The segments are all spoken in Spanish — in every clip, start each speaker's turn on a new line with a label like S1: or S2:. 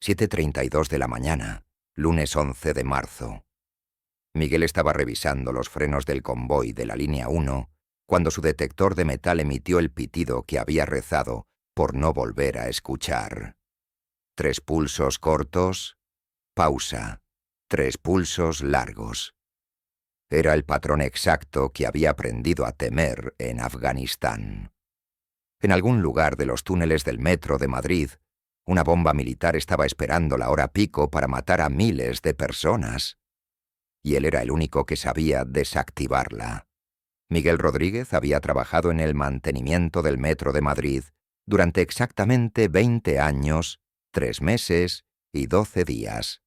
S1: 7:32 de la mañana, lunes 11 de marzo. Miguel estaba revisando los frenos del convoy de la línea 1 cuando su detector de metal emitió el pitido que había rezado por no volver a escuchar. 3 pulsos cortos, pausa, 3 pulsos largos. Era el patrón exacto que había aprendido a temer en Afganistán. En algún lugar de los túneles del metro de Madrid, una bomba militar estaba esperando la hora pico para matar a miles de personas. Y él era el único que sabía desactivarla. Miguel Rodríguez había trabajado en el mantenimiento del metro de Madrid durante exactamente 20 años, 3 meses y 12 días.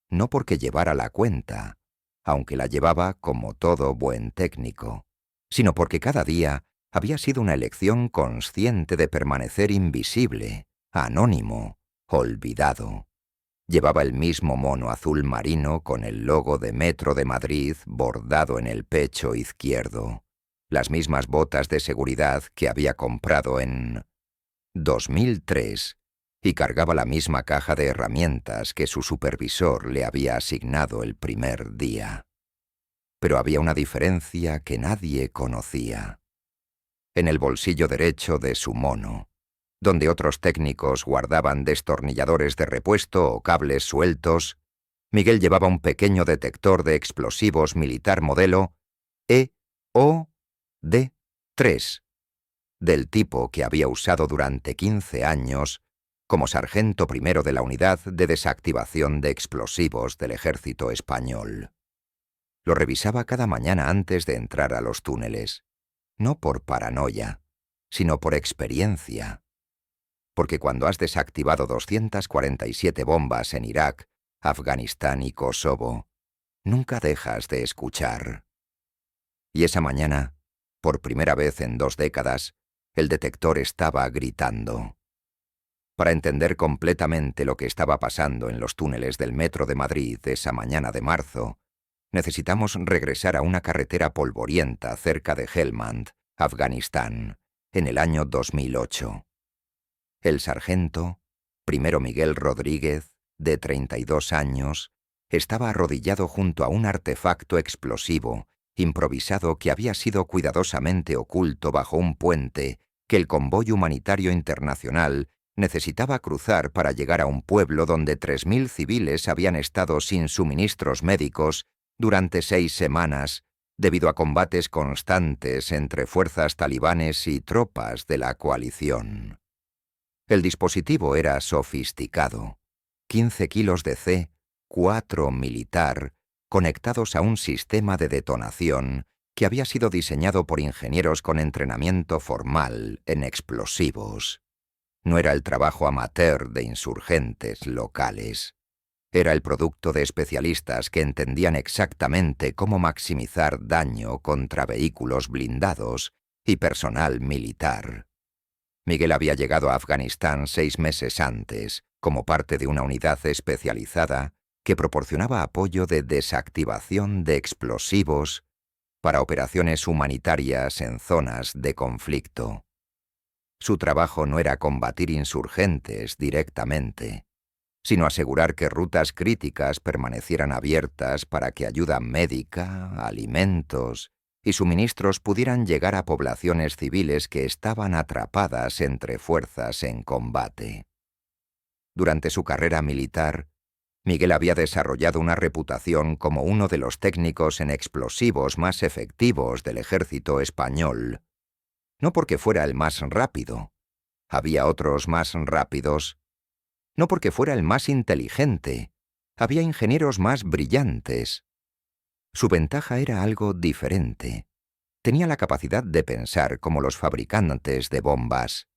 S1: No porque llevara la cuenta, aunque la llevaba como todo buen técnico, sino porque cada día había sido una elección consciente de permanecer invisible, anónimo, olvidado. Llevaba el mismo mono azul marino con el logo de Metro de Madrid bordado en el pecho izquierdo, las mismas botas de seguridad que había comprado en 2003 y cargaba la misma caja de herramientas que su supervisor le había asignado el primer día. Pero había una diferencia que nadie conocía. En el bolsillo derecho de su mono, donde otros técnicos guardaban destornilladores de repuesto o cables sueltos, Miguel llevaba un pequeño detector de explosivos militar modelo EOD-3, del tipo que había usado durante 15 años como sargento primero de la unidad de desactivación de explosivos del ejército español. Lo revisaba cada mañana antes de entrar a los túneles, no por paranoia, sino por experiencia. Porque cuando has desactivado 247 bombas en Irak, Afganistán y Kosovo, nunca dejas de escuchar. Y esa mañana, por primera vez en 2 décadas, el detector estaba gritando. Para entender completamente lo que estaba pasando en los túneles del metro de Madrid esa mañana de marzo, necesitamos regresar a una carretera polvorienta cerca de Helmand, Afganistán, en el año 2008. El sargento, primero Miguel Rodríguez, de 32 años, estaba arrodillado junto a un artefacto explosivo, improvisado que había sido cuidadosamente oculto bajo un puente que el convoy humanitario internacional necesitaba cruzar para llegar a un pueblo donde 3.000 civiles habían estado sin suministros médicos durante 6 semanas, debido a combates constantes entre fuerzas talibanes y tropas de la coalición. El dispositivo era sofisticado. 15 kilos de C-4 militar conectados a un sistema de detonación que había sido diseñado por ingenieros con entrenamiento formal en explosivos. No era el trabajo amateur de insurgentes locales. Era el producto de especialistas que entendían exactamente cómo maximizar daño contra vehículos blindados y personal militar. Miguel había llegado a Afganistán 6 meses antes, como parte de una unidad especializada que proporcionaba apoyo de desactivación de explosivos para operaciones humanitarias en zonas de conflicto. Su trabajo no era combatir insurgentes directamente, sino asegurar que rutas críticas permanecieran abiertas para que ayuda médica, alimentos y suministros pudieran llegar a poblaciones civiles que estaban atrapadas entre fuerzas en combate. Durante su carrera militar, Miguel había desarrollado una reputación como uno de los técnicos en explosivos más efectivos del ejército español. No porque fuera el más rápido, había otros más rápidos. No porque fuera el más inteligente, había ingenieros más brillantes. Su ventaja era algo diferente. Tenía la capacidad de pensar como los fabricantes de bombas.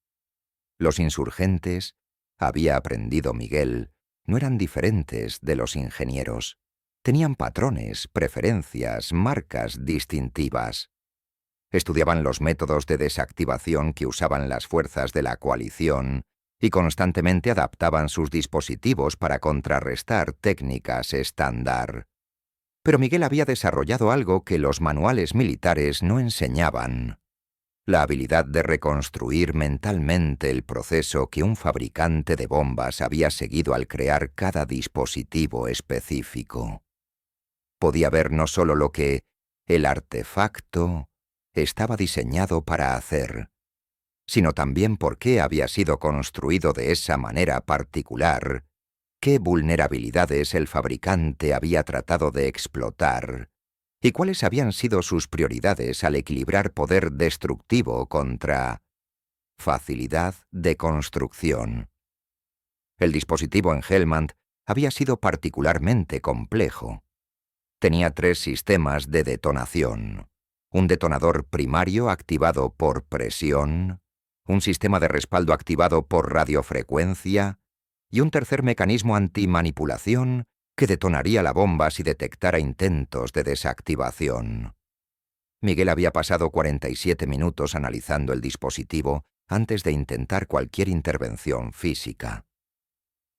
S1: Los insurgentes, había aprendido Miguel, no eran diferentes de los ingenieros. Tenían patrones, preferencias, marcas distintivas. Estudiaban los métodos de desactivación que usaban las fuerzas de la coalición y constantemente adaptaban sus dispositivos para contrarrestar técnicas estándar. Pero Miguel había desarrollado algo que los manuales militares no enseñaban: la habilidad de reconstruir mentalmente el proceso que un fabricante de bombas había seguido al crear cada dispositivo específico. Podía ver no solo lo que el artefacto estaba diseñado para hacer, sino también por qué había sido construido de esa manera particular, qué vulnerabilidades el fabricante había tratado de explotar y cuáles habían sido sus prioridades al equilibrar poder destructivo contra facilidad de construcción. El dispositivo en Helmand había sido particularmente complejo. Tenía 3 sistemas de detonación: un detonador primario activado por presión, un sistema de respaldo activado por radiofrecuencia y un tercer mecanismo antimanipulación que detonaría la bomba si detectara intentos de desactivación. Miguel había pasado 47 minutos analizando el dispositivo antes de intentar cualquier intervención física.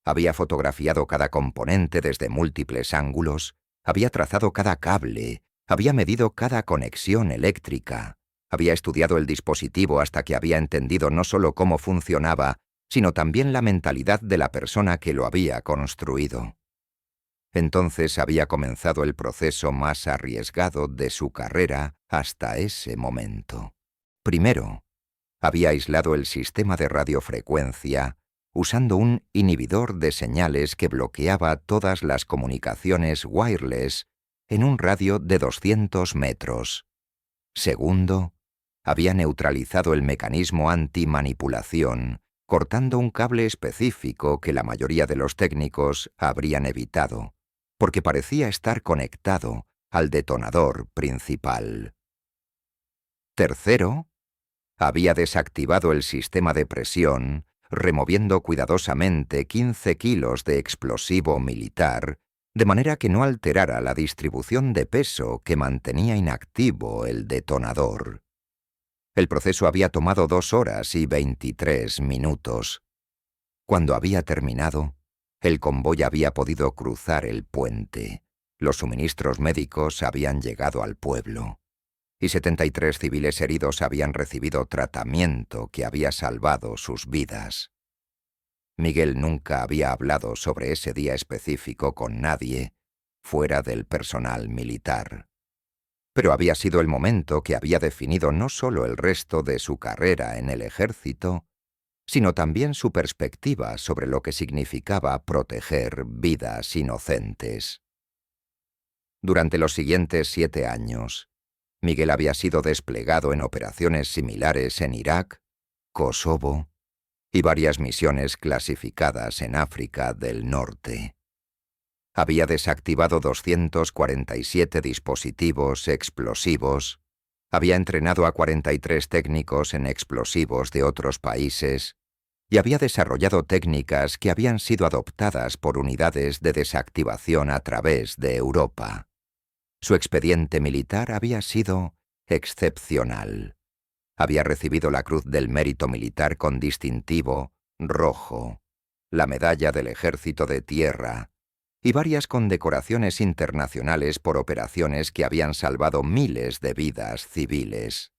S1: Había fotografiado cada componente desde múltiples ángulos, había trazado cada cable, había medido cada conexión eléctrica, había estudiado el dispositivo hasta que había entendido no solo cómo funcionaba, sino también la mentalidad de la persona que lo había construido. Entonces había comenzado el proceso más arriesgado de su carrera hasta ese momento. Primero, había aislado el sistema de radiofrecuencia usando un inhibidor de señales que bloqueaba todas las comunicaciones wireless en un radio de 200 metros. Segundo, había neutralizado el mecanismo antimanipulación, cortando un cable específico que la mayoría de los técnicos habrían evitado, porque parecía estar conectado al detonador principal. Tercero, había desactivado el sistema de presión, removiendo cuidadosamente 15 kilos de explosivo militar, de manera que no alterara la distribución de peso que mantenía inactivo el detonador. El proceso había tomado 2 horas y 23 minutos. Cuando había terminado, el convoy había podido cruzar el puente. Los suministros médicos habían llegado al pueblo y 73 civiles heridos habían recibido tratamiento que había salvado sus vidas. Miguel nunca había hablado sobre ese día específico con nadie fuera del personal militar. Pero había sido el momento que había definido no solo el resto de su carrera en el ejército, sino también su perspectiva sobre lo que significaba proteger vidas inocentes. Durante los siguientes 7 años, Miguel había sido desplegado en operaciones similares en Irak, Kosovo y varias misiones clasificadas en África del Norte. Había desactivado 247 dispositivos explosivos, había entrenado a 43 técnicos en explosivos de otros países y había desarrollado técnicas que habían sido adoptadas por unidades de desactivación a través de Europa. Su expediente militar había sido excepcional. Había recibido la Cruz del Mérito Militar con distintivo rojo, la Medalla del Ejército de Tierra y varias condecoraciones internacionales por operaciones que habían salvado miles de vidas civiles.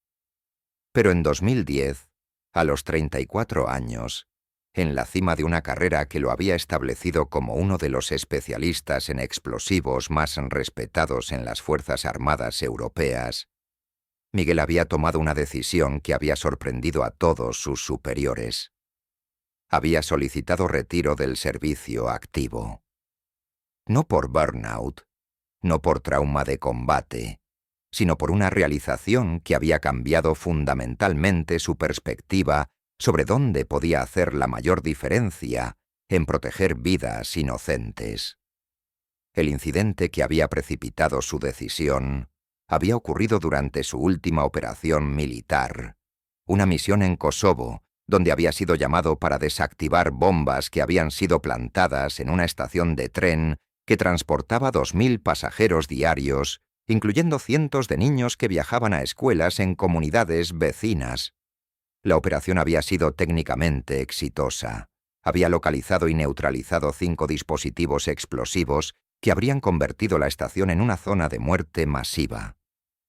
S1: Pero en 2010, a los 34 años, en la cima de una carrera que lo había establecido como uno de los especialistas en explosivos más respetados en las Fuerzas Armadas europeas, Miguel había tomado una decisión que había sorprendido a todos sus superiores. Había solicitado retiro del servicio activo. No por burnout, no por trauma de combate, sino por una realización que había cambiado fundamentalmente su perspectiva sobre dónde podía hacer la mayor diferencia en proteger vidas inocentes. El incidente que había precipitado su decisión había ocurrido durante su última operación militar, una misión en Kosovo, donde había sido llamado para desactivar bombas que habían sido plantadas en una estación de tren que transportaba 2000 pasajeros diarios, incluyendo cientos de niños que viajaban a escuelas en comunidades vecinas. La operación había sido técnicamente exitosa. Había localizado y neutralizado 5 dispositivos explosivos que habrían convertido la estación en una zona de muerte masiva.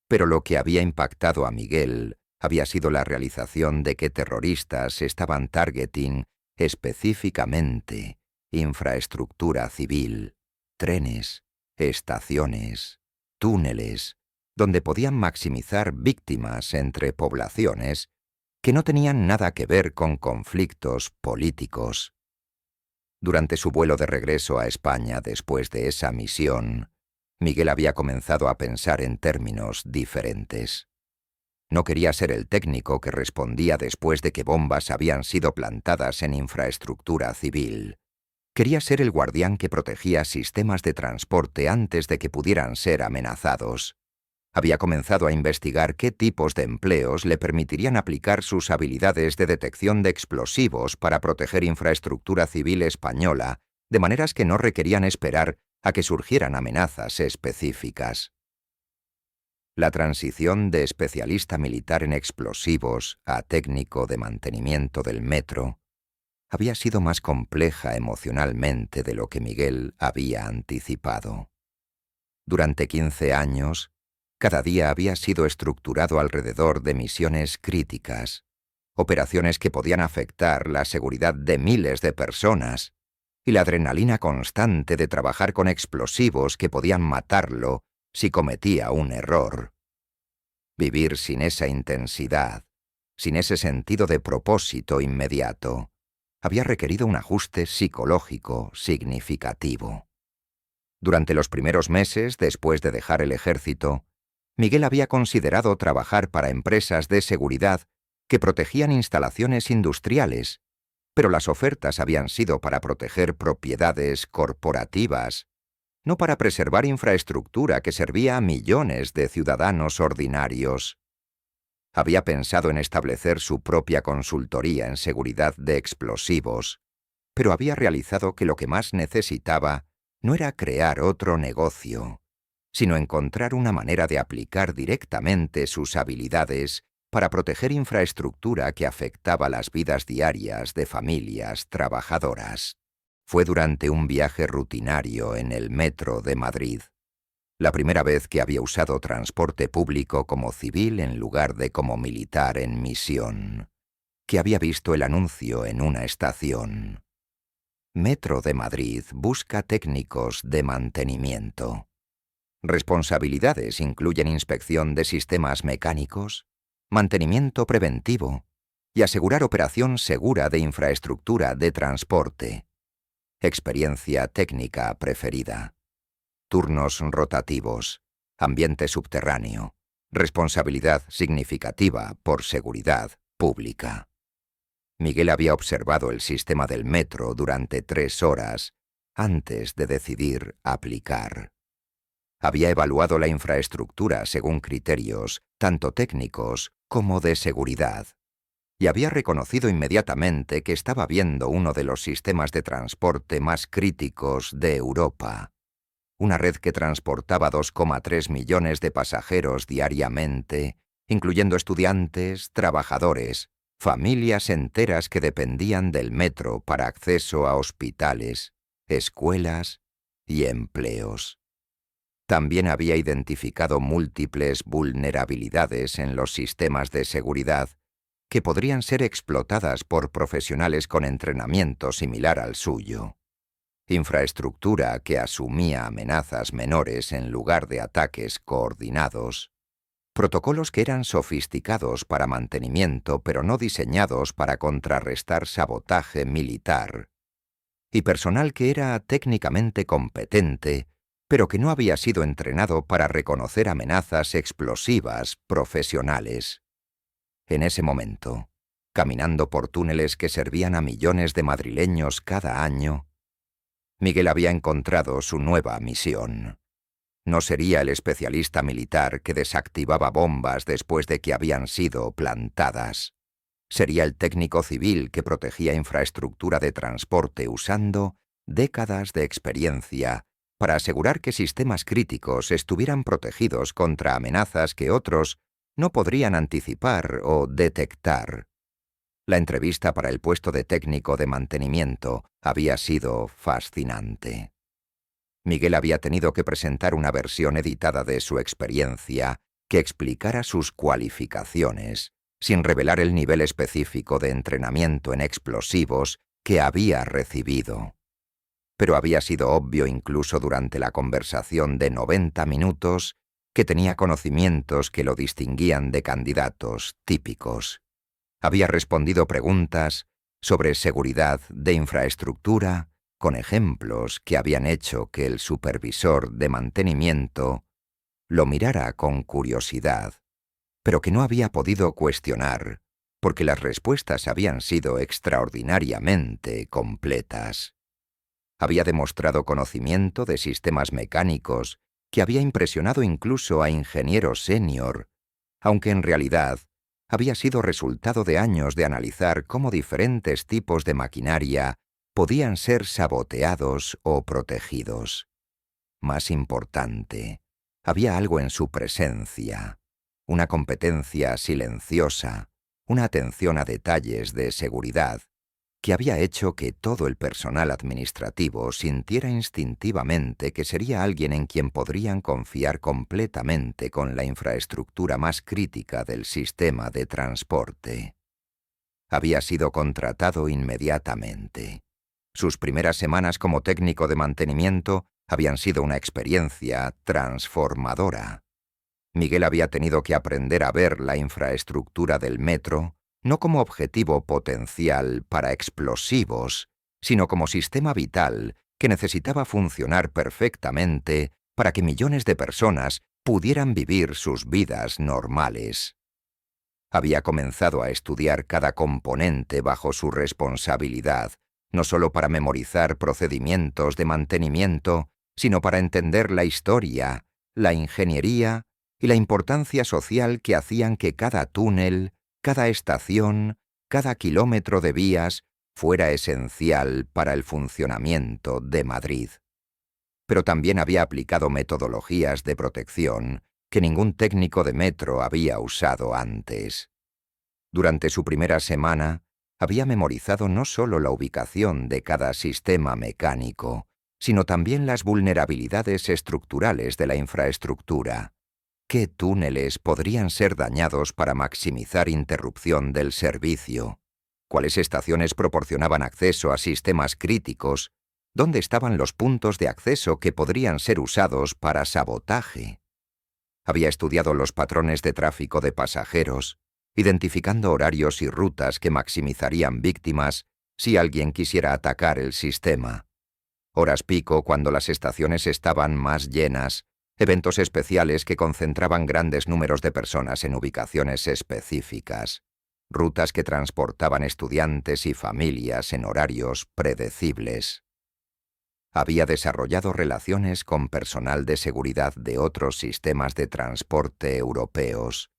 S1: Pero lo que había impactado a Miguel había sido la realización de que terroristas estaban targeting específicamente infraestructura civil, trenes, estaciones, túneles, donde podían maximizar víctimas entre poblaciones que no tenían nada que ver con conflictos políticos. Durante su vuelo de regreso a España después de esa misión, Miguel había comenzado a pensar en términos diferentes. No quería ser el técnico que respondía después de que bombas habían sido plantadas en infraestructura civil. Quería ser el guardián que protegía sistemas de transporte antes de que pudieran ser amenazados. Había comenzado a investigar qué tipos de empleos le permitirían aplicar sus habilidades de detección de explosivos para proteger infraestructura civil española, de maneras que no requerían esperar a que surgieran amenazas específicas. La transición de especialista militar en explosivos a técnico de mantenimiento del metro había sido más compleja emocionalmente de lo que Miguel había anticipado. Durante 15 años, cada día había sido estructurado alrededor de misiones críticas, operaciones que podían afectar la seguridad de miles de personas, y la adrenalina constante de trabajar con explosivos que podían matarlo si cometía un error. Vivir sin esa intensidad, sin ese sentido de propósito inmediato, había requerido un ajuste psicológico significativo. Durante los primeros meses después de dejar el ejército, Miguel había considerado trabajar para empresas de seguridad que protegían instalaciones industriales, pero las ofertas habían sido para proteger propiedades corporativas, no para preservar infraestructura que servía a millones de ciudadanos ordinarios. Había pensado en establecer su propia consultoría en seguridad de explosivos, pero había realizado que lo que más necesitaba no era crear otro negocio, sino encontrar una manera de aplicar directamente sus habilidades para proteger infraestructura que afectaba las vidas diarias de familias trabajadoras. Fue durante un viaje rutinario en el metro de Madrid, la primera vez que había usado transporte público como civil en lugar de como militar en misión, que había visto el anuncio en una estación. Metro de Madrid busca técnicos de mantenimiento. Responsabilidades incluyen inspección de sistemas mecánicos, mantenimiento preventivo y asegurar operación segura de infraestructura de transporte. Experiencia técnica preferida. Turnos rotativos. Ambiente subterráneo. Responsabilidad significativa por seguridad pública. Miguel había observado el sistema del metro durante 3 horas antes de decidir aplicar. Había evaluado la infraestructura según criterios tanto técnicos como de seguridad, y había reconocido inmediatamente que estaba viendo uno de los sistemas de transporte más críticos de Europa, una red que transportaba 2,3 millones de pasajeros diariamente, incluyendo estudiantes, trabajadores, familias enteras que dependían del metro para acceso a hospitales, escuelas y empleos. También había identificado múltiples vulnerabilidades en los sistemas de seguridad que podrían ser explotadas por profesionales con entrenamiento similar al suyo. Infraestructura que asumía amenazas menores en lugar de ataques coordinados. Protocolos que eran sofisticados para mantenimiento pero no diseñados para contrarrestar sabotaje militar. Y personal que era técnicamente competente, pero que no había sido entrenado para reconocer amenazas explosivas profesionales. En ese momento, caminando por túneles que servían a millones de madrileños cada año, Miguel había encontrado su nueva misión. No sería el especialista militar que desactivaba bombas después de que habían sido plantadas. Sería el técnico civil que protegía infraestructura de transporte usando décadas de experiencia para asegurar que sistemas críticos estuvieran protegidos contra amenazas que otros no podrían anticipar o detectar. La entrevista para el puesto de técnico de mantenimiento había sido fascinante. Miguel había tenido que presentar una versión editada de su experiencia que explicara sus cualificaciones sin revelar el nivel específico de entrenamiento en explosivos que había recibido. Pero había sido obvio incluso durante la conversación de 90 minutos que tenía conocimientos que lo distinguían de candidatos típicos. Había respondido preguntas sobre seguridad de infraestructura con ejemplos que habían hecho que el supervisor de mantenimiento lo mirara con curiosidad, pero que no había podido cuestionar porque las respuestas habían sido extraordinariamente completas. Había demostrado conocimiento de sistemas mecánicos que había impresionado incluso a ingenieros senior, aunque en realidad había sido resultado de años de analizar cómo diferentes tipos de maquinaria podían ser saboteados o protegidos. Más importante, había algo en su presencia, una competencia silenciosa, una atención a detalles de seguridad, que había hecho que todo el personal administrativo sintiera instintivamente que sería alguien en quien podrían confiar completamente con la infraestructura más crítica del sistema de transporte. Había sido contratado inmediatamente. Sus primeras semanas como técnico de mantenimiento habían sido una experiencia transformadora. Miguel había tenido que aprender a ver la infraestructura del metro no como objetivo potencial para explosivos, sino como sistema vital que necesitaba funcionar perfectamente para que millones de personas pudieran vivir sus vidas normales. Había comenzado a estudiar cada componente bajo su responsabilidad, no solo para memorizar procedimientos de mantenimiento, sino para entender la historia, la ingeniería y la importancia social que hacían que cada túnel, cada estación, cada kilómetro de vías fuera esencial para el funcionamiento de Madrid. Pero también había aplicado metodologías de protección que ningún técnico de metro había usado antes. Durante su primera semana, había memorizado no solo la ubicación de cada sistema mecánico, sino también las vulnerabilidades estructurales de la infraestructura. ¿Qué túneles podrían ser dañados para maximizar interrupción del servicio? ¿Cuáles estaciones proporcionaban acceso a sistemas críticos? ¿Dónde estaban los puntos de acceso que podrían ser usados para sabotaje? Había estudiado los patrones de tráfico de pasajeros, identificando horarios y rutas que maximizarían víctimas si alguien quisiera atacar el sistema. Horas pico cuando las estaciones estaban más llenas, eventos especiales que concentraban grandes números de personas en ubicaciones específicas, rutas que transportaban estudiantes y familias en horarios predecibles. Había desarrollado relaciones con personal de seguridad de otros sistemas de transporte europeos,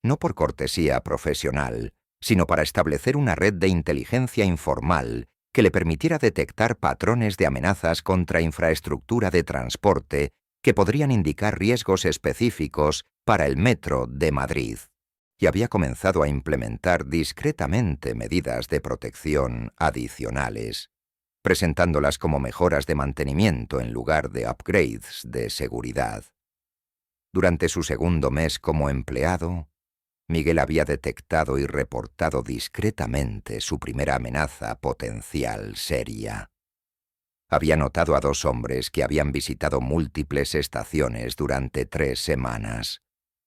S1: no por cortesía profesional, sino para establecer una red de inteligencia informal que le permitiera detectar patrones de amenazas contra infraestructura de transporte que podrían indicar riesgos específicos para el metro de Madrid, y había comenzado a implementar discretamente medidas de protección adicionales, presentándolas como mejoras de mantenimiento en lugar de upgrades de seguridad. Durante su segundo mes como empleado, Miguel había detectado y reportado discretamente su primera amenaza potencial seria. Había notado a 2 hombres que habían visitado múltiples estaciones durante 3 semanas,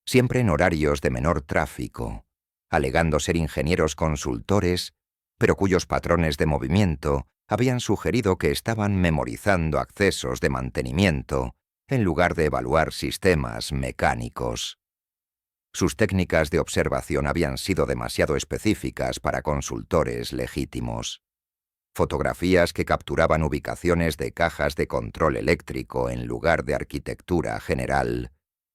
S1: siempre en horarios de menor tráfico, alegando ser ingenieros consultores, pero cuyos patrones de movimiento habían sugerido que estaban memorizando accesos de mantenimiento en lugar de evaluar sistemas mecánicos. Sus técnicas de observación habían sido demasiado específicas para consultores legítimos. Fotografías que capturaban ubicaciones de cajas de control eléctrico en lugar de arquitectura general,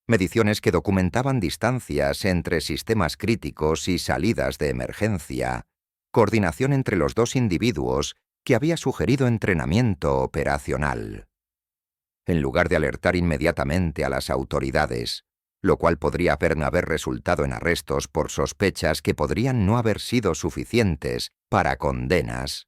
S1: mediciones que documentaban distancias entre sistemas críticos y salidas de emergencia, coordinación entre los 2 individuos que había sugerido entrenamiento operacional. En lugar de alertar inmediatamente a las autoridades, lo cual podría no haber resultado en arrestos por sospechas que podrían no haber sido suficientes para condenas,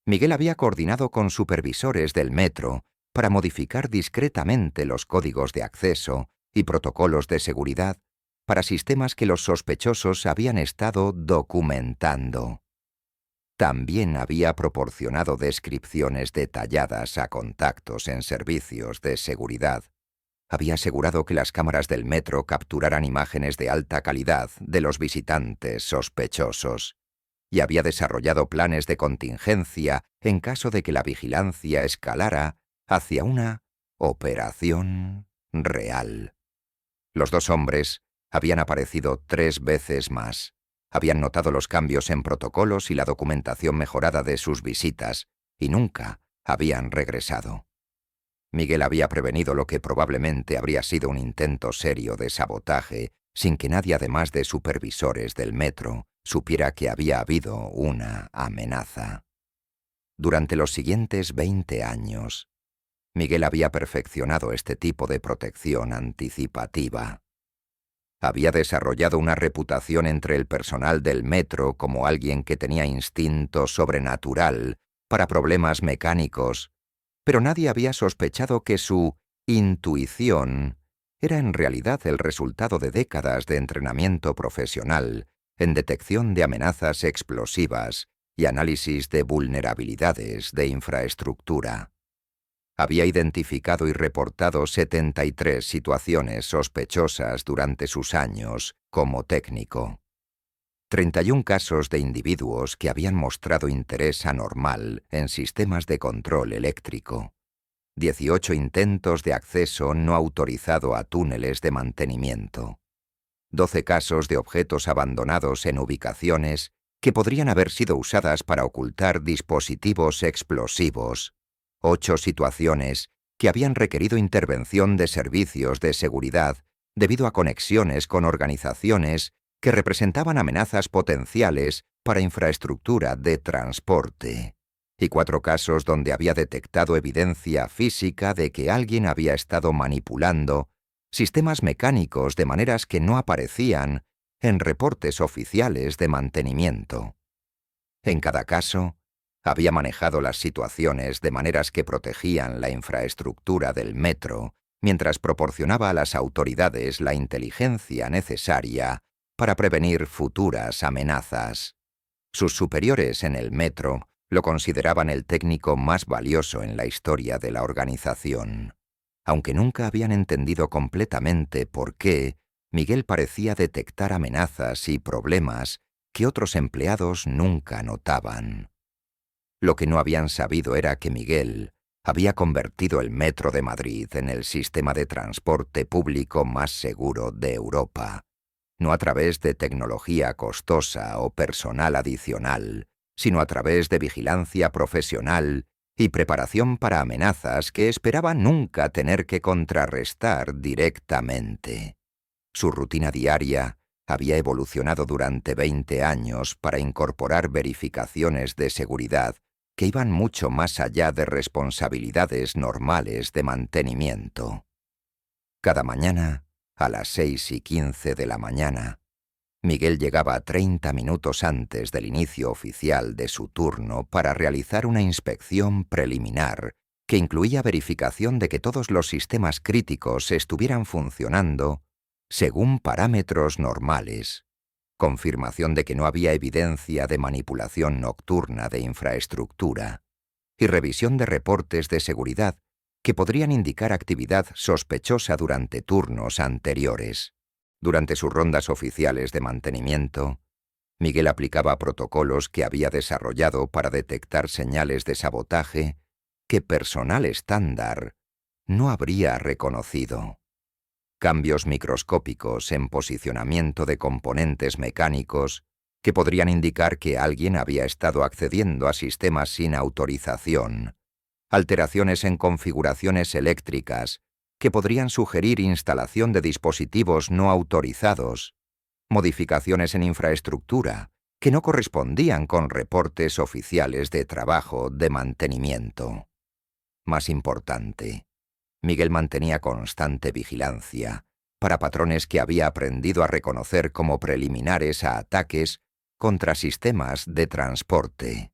S1: Miguel había coordinado con supervisores del metro para modificar discretamente los códigos de acceso y protocolos de seguridad para sistemas que los sospechosos habían estado documentando. También había proporcionado descripciones detalladas a contactos en servicios de seguridad. Había asegurado que las cámaras del metro capturaran imágenes de alta calidad de los visitantes sospechosos. Y había desarrollado planes de contingencia en caso de que la vigilancia escalara hacia una operación real. Los dos hombres habían aparecido 3 veces más. Habían notado los cambios en protocolos y la documentación mejorada de sus visitas, y nunca habían regresado. Miguel había prevenido lo que probablemente habría sido un intento serio de sabotaje, sin que nadie además de supervisores del metro supiera que había habido una amenaza. Durante los siguientes 20 años, Miguel había perfeccionado este tipo de protección anticipativa. Había desarrollado una reputación entre el personal del metro como alguien que tenía instinto sobrenatural para problemas mecánicos, pero nadie había sospechado que su intuición era en realidad el resultado de décadas de entrenamiento profesional en detección de amenazas explosivas y análisis de vulnerabilidades de infraestructura. Había identificado y reportado 73 situaciones sospechosas durante sus años como técnico. 31 casos de individuos que habían mostrado interés anormal en sistemas de control eléctrico. 18 intentos de acceso no autorizado a túneles de mantenimiento. 12 casos de objetos abandonados en ubicaciones que podrían haber sido usadas para ocultar dispositivos explosivos. 8 situaciones que habían requerido intervención de servicios de seguridad debido a conexiones con organizaciones que representaban amenazas potenciales para infraestructura de transporte. Y 4 casos donde había detectado evidencia física de que alguien había estado manipulando sistemas mecánicos de maneras que no aparecían en reportes oficiales de mantenimiento. En cada caso, había manejado las situaciones de maneras que protegían la infraestructura del metro, mientras proporcionaba a las autoridades la inteligencia necesaria para prevenir futuras amenazas. Sus superiores en el metro lo consideraban el técnico más valioso en la historia de la organización, aunque nunca habían entendido completamente por qué Miguel parecía detectar amenazas y problemas que otros empleados nunca notaban. Lo que no habían sabido era que Miguel había convertido el Metro de Madrid en el sistema de transporte público más seguro de Europa, no a través de tecnología costosa o personal adicional, sino a través de vigilancia profesional y preparación para amenazas que esperaba nunca tener que contrarrestar directamente. Su rutina diaria había evolucionado durante 20 años para incorporar verificaciones de seguridad que iban mucho más allá de responsabilidades normales de mantenimiento. Cada mañana, a las 6:15 de la mañana, Miguel llegaba 30 minutos antes del inicio oficial de su turno para realizar una inspección preliminar que incluía verificación de que todos los sistemas críticos estuvieran funcionando según parámetros normales, confirmación de que no había evidencia de manipulación nocturna de infraestructura y revisión de reportes de seguridad que podrían indicar actividad sospechosa durante turnos anteriores. Durante sus rondas oficiales de mantenimiento, Miguel aplicaba protocolos que había desarrollado para detectar señales de sabotaje que personal estándar no habría reconocido. Cambios microscópicos en posicionamiento de componentes mecánicos que podrían indicar que alguien había estado accediendo a sistemas sin autorización, alteraciones en configuraciones eléctricas que podrían sugerir instalación de dispositivos no autorizados, modificaciones en infraestructura que no correspondían con reportes oficiales de trabajo de mantenimiento. Más importante, Miguel mantenía constante vigilancia para patrones que había aprendido a reconocer como preliminares a ataques contra sistemas de transporte.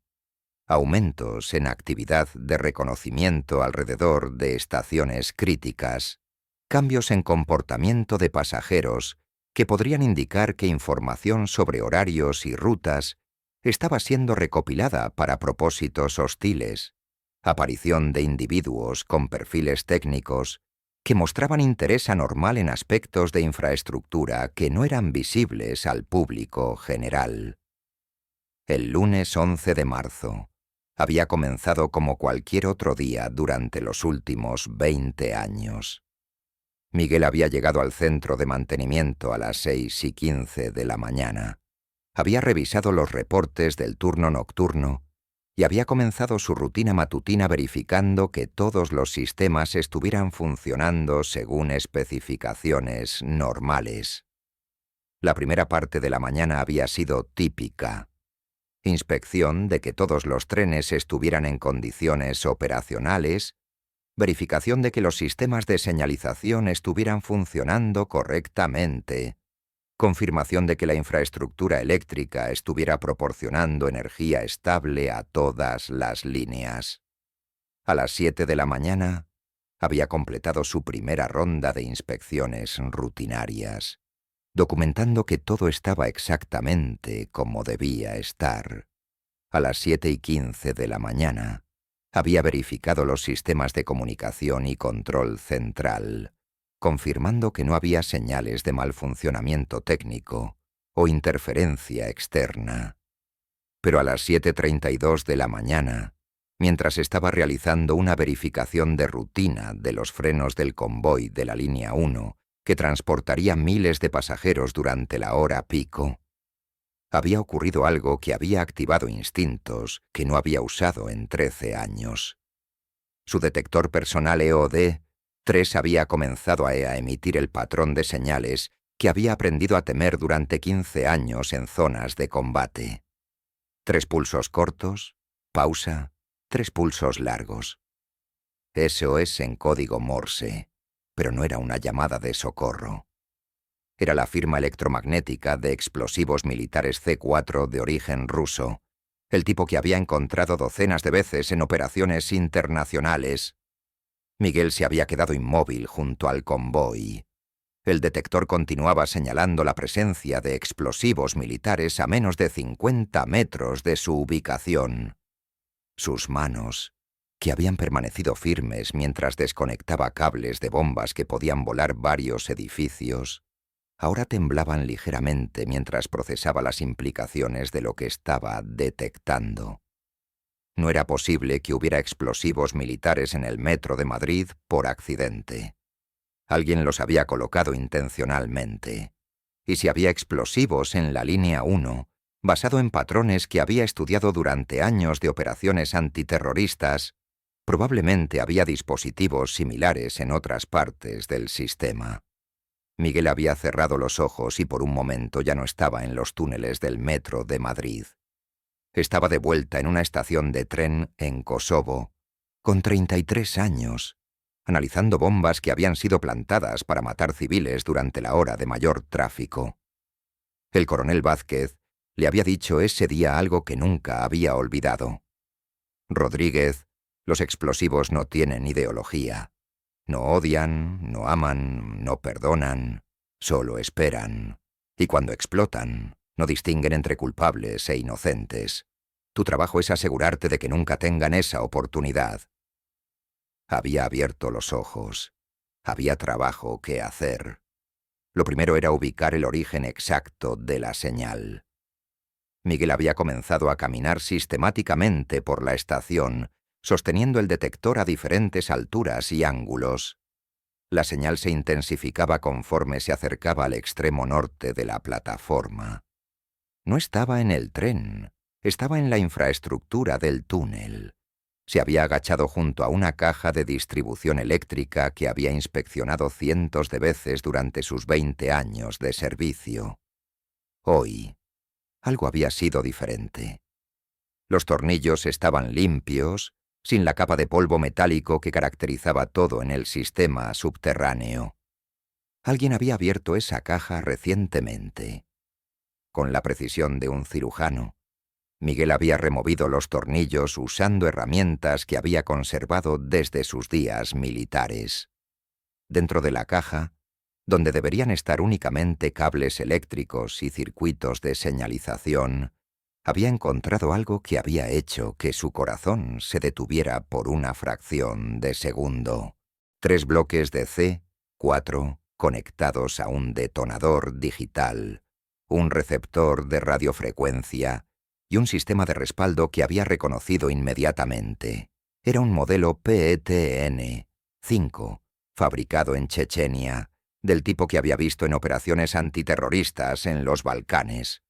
S1: Aumentos en actividad de reconocimiento alrededor de estaciones críticas, cambios en comportamiento de pasajeros que podrían indicar que información sobre horarios y rutas estaba siendo recopilada para propósitos hostiles, aparición de individuos con perfiles técnicos que mostraban interés anormal en aspectos de infraestructura que no eran visibles al público general. El lunes 11 de marzo había comenzado como cualquier otro día durante los últimos 20 años. Miguel había llegado al centro de mantenimiento a las 6:15 de la mañana. Había revisado los reportes del turno nocturno y había comenzado su rutina matutina verificando que todos los sistemas estuvieran funcionando según especificaciones normales. La primera parte de la mañana había sido típica. Inspección de que todos los trenes estuvieran en condiciones operacionales, verificación de que los sistemas de señalización estuvieran funcionando correctamente, confirmación de que la infraestructura eléctrica estuviera proporcionando energía estable a todas las líneas. A las 7 de la mañana había completado su primera ronda de inspecciones rutinarias, documentando que todo estaba exactamente como debía estar. A las 7:15 de la mañana había verificado los sistemas de comunicación y control central, confirmando que no había señales de mal funcionamiento técnico o interferencia externa. Pero a las 7:32 de la mañana, mientras estaba realizando una verificación de rutina de los frenos del convoy de la línea 1, que transportaría miles de pasajeros durante la hora pico, había ocurrido algo que había activado instintos que no había usado en 13 años. Su detector personal EOD-3 había comenzado a emitir el patrón de señales que había aprendido a temer durante 15 años en zonas de combate. 3 pulsos cortos, pausa, 3 pulsos largos. SOS en código Morse, pero no era una llamada de socorro. Era la firma electromagnética de explosivos militares C4 de origen ruso, el tipo que había encontrado docenas de veces en operaciones internacionales. Miguel se había quedado inmóvil junto al convoy. El detector continuaba señalando la presencia de explosivos militares a menos de 50 metros de su ubicación. Sus manos, que habían permanecido firmes mientras desconectaba cables de bombas que podían volar varios edificios, ahora temblaban ligeramente mientras procesaba las implicaciones de lo que estaba detectando. No era posible que hubiera explosivos militares en el metro de Madrid por accidente. Alguien los había colocado intencionalmente. Y si había explosivos en la línea 1, basado en patrones que había estudiado durante años de operaciones antiterroristas, probablemente había dispositivos similares en otras partes del sistema. Miguel había cerrado los ojos y por un momento ya no estaba en los túneles del metro de Madrid. Estaba de vuelta en una estación de tren en Kosovo, con 33 años, analizando bombas que habían sido plantadas para matar civiles durante la hora de mayor tráfico. El coronel Vázquez le había dicho ese día algo que nunca había olvidado. Rodríguez, los explosivos no tienen ideología. No odian, no aman, no perdonan, solo esperan. Y cuando explotan, no distinguen entre culpables e inocentes. Tu trabajo es asegurarte de que nunca tengan esa oportunidad. Había abierto los ojos. Había trabajo que hacer. Lo primero era ubicar el origen exacto de la señal. Miguel había comenzado a caminar sistemáticamente por la estación, sosteniendo el detector a diferentes alturas y ángulos. La señal se intensificaba conforme se acercaba al extremo norte de la plataforma. No estaba en el tren, estaba en la infraestructura del túnel. Se había agachado junto a una caja de distribución eléctrica que había inspeccionado cientos de veces durante sus 20 años de servicio. Hoy, algo había sido diferente. Los tornillos estaban limpios, sin la capa de polvo metálico que caracterizaba todo en el sistema subterráneo. Alguien había abierto esa caja recientemente. Con la precisión de un cirujano, Miguel había removido los tornillos usando herramientas que había conservado desde sus días militares. Dentro de la caja, donde deberían estar únicamente cables eléctricos y circuitos de señalización, había encontrado algo que había hecho que su corazón se detuviera por una fracción de segundo. 3 bloques de C4 conectados a un detonador digital, un receptor de radiofrecuencia y un sistema de respaldo que había reconocido inmediatamente. Era un modelo PETN-5, fabricado en Chechenia, del tipo que había visto en operaciones antiterroristas en los Balcanes.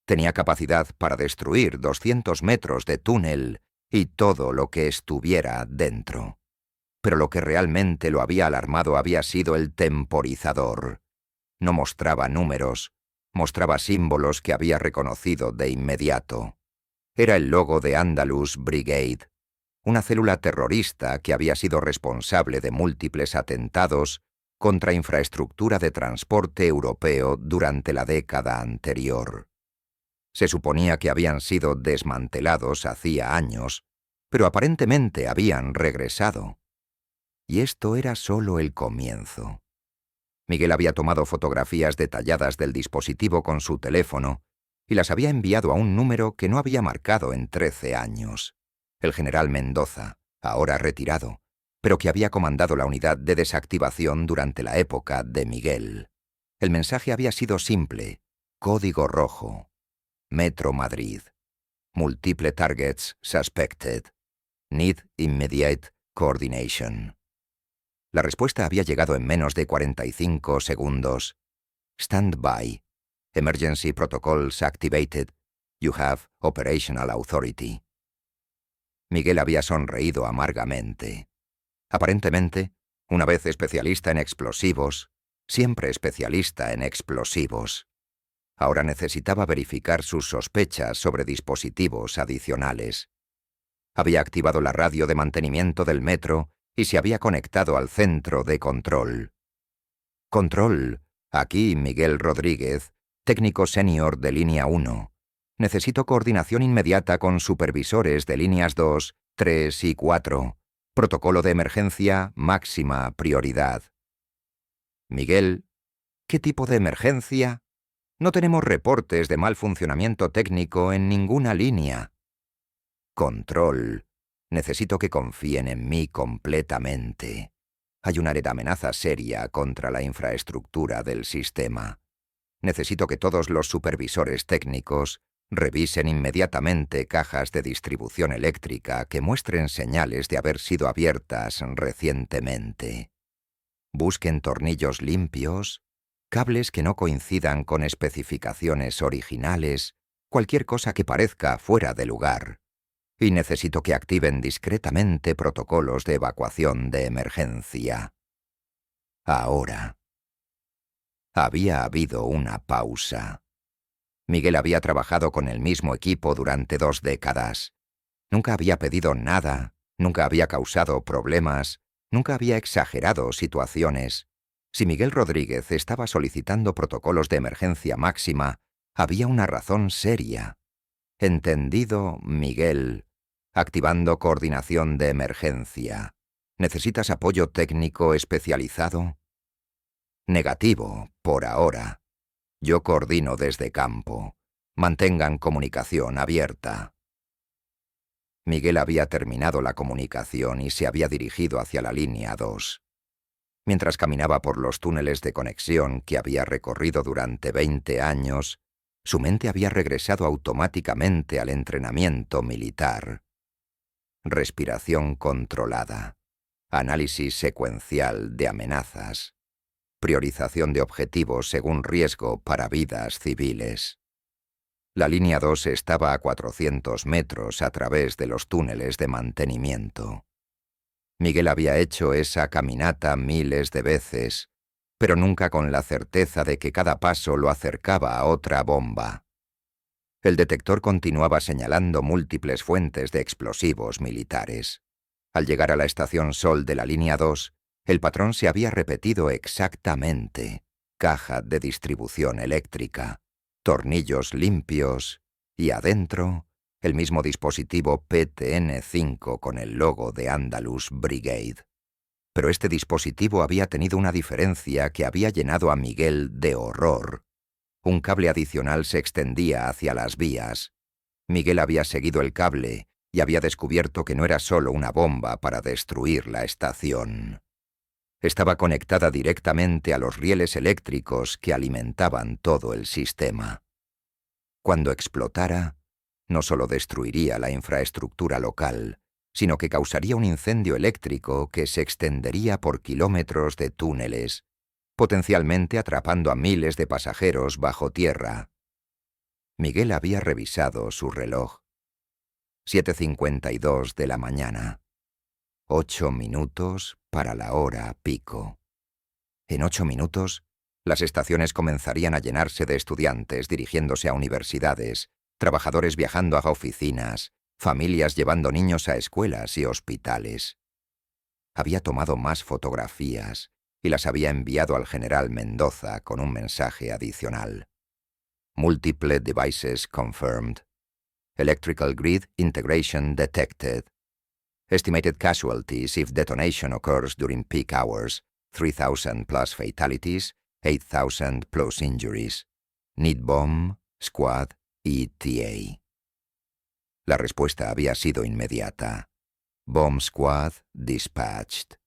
S1: Tenía capacidad para destruir 200 metros de túnel y todo lo que estuviera dentro. Pero lo que realmente lo había alarmado había sido el temporizador. No mostraba números, mostraba símbolos que había reconocido de inmediato. Era el logo de Andalus Brigade, una célula terrorista que había sido responsable de múltiples atentados contra infraestructura de transporte europeo durante la década anterior. Se suponía que habían sido desmantelados hacía años, pero aparentemente habían regresado. Y esto era solo el comienzo. Miguel había tomado fotografías detalladas del dispositivo con su teléfono y las había enviado a un número que no había marcado en 13 años. El general Mendoza, ahora retirado, pero que había comandado la unidad de desactivación durante la época de Miguel. El mensaje había sido simple: código rojo. Metro Madrid. Multiple targets suspected. Need immediate coordination. La respuesta había llegado en menos de 45 segundos. Stand by. Emergency protocols activated. You have operational authority. Miguel había sonreído amargamente. Aparentemente, una vez especialista en explosivos, siempre especialista en explosivos. Ahora necesitaba verificar sus sospechas sobre dispositivos adicionales. Había activado la radio de mantenimiento del metro y se había conectado al centro de control. Control, aquí Miguel Rodríguez, técnico senior de línea 1. Necesito coordinación inmediata con supervisores de líneas 2, 3 y 4. Protocolo de emergencia, máxima prioridad. Miguel, ¿qué tipo de emergencia? No tenemos reportes de mal funcionamiento técnico en ninguna línea. Control. Necesito que confíen en mí completamente. Hay una amenaza seria contra la infraestructura del sistema. Necesito que todos los supervisores técnicos revisen inmediatamente cajas de distribución eléctrica que muestren señales de haber sido abiertas recientemente. Busquen tornillos limpios, cables que no coincidan con especificaciones originales, cualquier cosa que parezca fuera de lugar. Y necesito que activen discretamente protocolos de evacuación de emergencia. Ahora. Había habido una pausa. Miguel había trabajado con el mismo equipo durante 2 décadas. Nunca había pedido nada, nunca había causado problemas, nunca había exagerado situaciones. Si Miguel Rodríguez estaba solicitando protocolos de emergencia máxima, había una razón seria. Entendido, Miguel. Activando coordinación de emergencia. ¿Necesitas apoyo técnico especializado? Negativo, por ahora. Yo coordino desde campo. Mantengan comunicación abierta. Miguel había terminado la comunicación y se había dirigido hacia la línea 2. Mientras caminaba por los túneles de conexión que había recorrido durante 20 años, su mente había regresado automáticamente al entrenamiento militar. Respiración controlada. Análisis secuencial de amenazas. Priorización de objetivos según riesgo para vidas civiles. La línea 2 estaba a 400 metros a través de los túneles de mantenimiento. Miguel había hecho esa caminata miles de veces, pero nunca con la certeza de que cada paso lo acercaba a otra bomba. El detector continuaba señalando múltiples fuentes de explosivos militares. Al llegar a la estación Sol de la línea 2, el patrón se había repetido exactamente. Caja de distribución eléctrica, tornillos limpios y adentro el mismo dispositivo PTN-5 con el logo de Andalus Brigade. Pero este dispositivo había tenido una diferencia que había llenado a Miguel de horror. Un cable adicional se extendía hacia las vías. Miguel había seguido el cable y había descubierto que no era solo una bomba para destruir la estación. Estaba conectada directamente a los rieles eléctricos que alimentaban todo el sistema. Cuando explotara, no solo destruiría la infraestructura local, sino que causaría un incendio eléctrico que se extendería por kilómetros de túneles, potencialmente atrapando a miles de pasajeros bajo tierra. Miguel había revisado su reloj. 7:52 de la mañana. 8 minutos para la hora pico. En 8 minutos, las estaciones comenzarían a llenarse de estudiantes dirigiéndose a universidades, trabajadores viajando a oficinas, familias llevando niños a escuelas y hospitales. Había tomado más fotografías y las había enviado al general Mendoza con un mensaje adicional. Multiple devices confirmed. Electrical grid integration detected. Estimated casualties if detonation occurs during peak hours, 3,000 plus fatalities, 8,000 plus injuries. Need bomb, squad, ETA. La respuesta había sido inmediata. Bomb squad dispatched.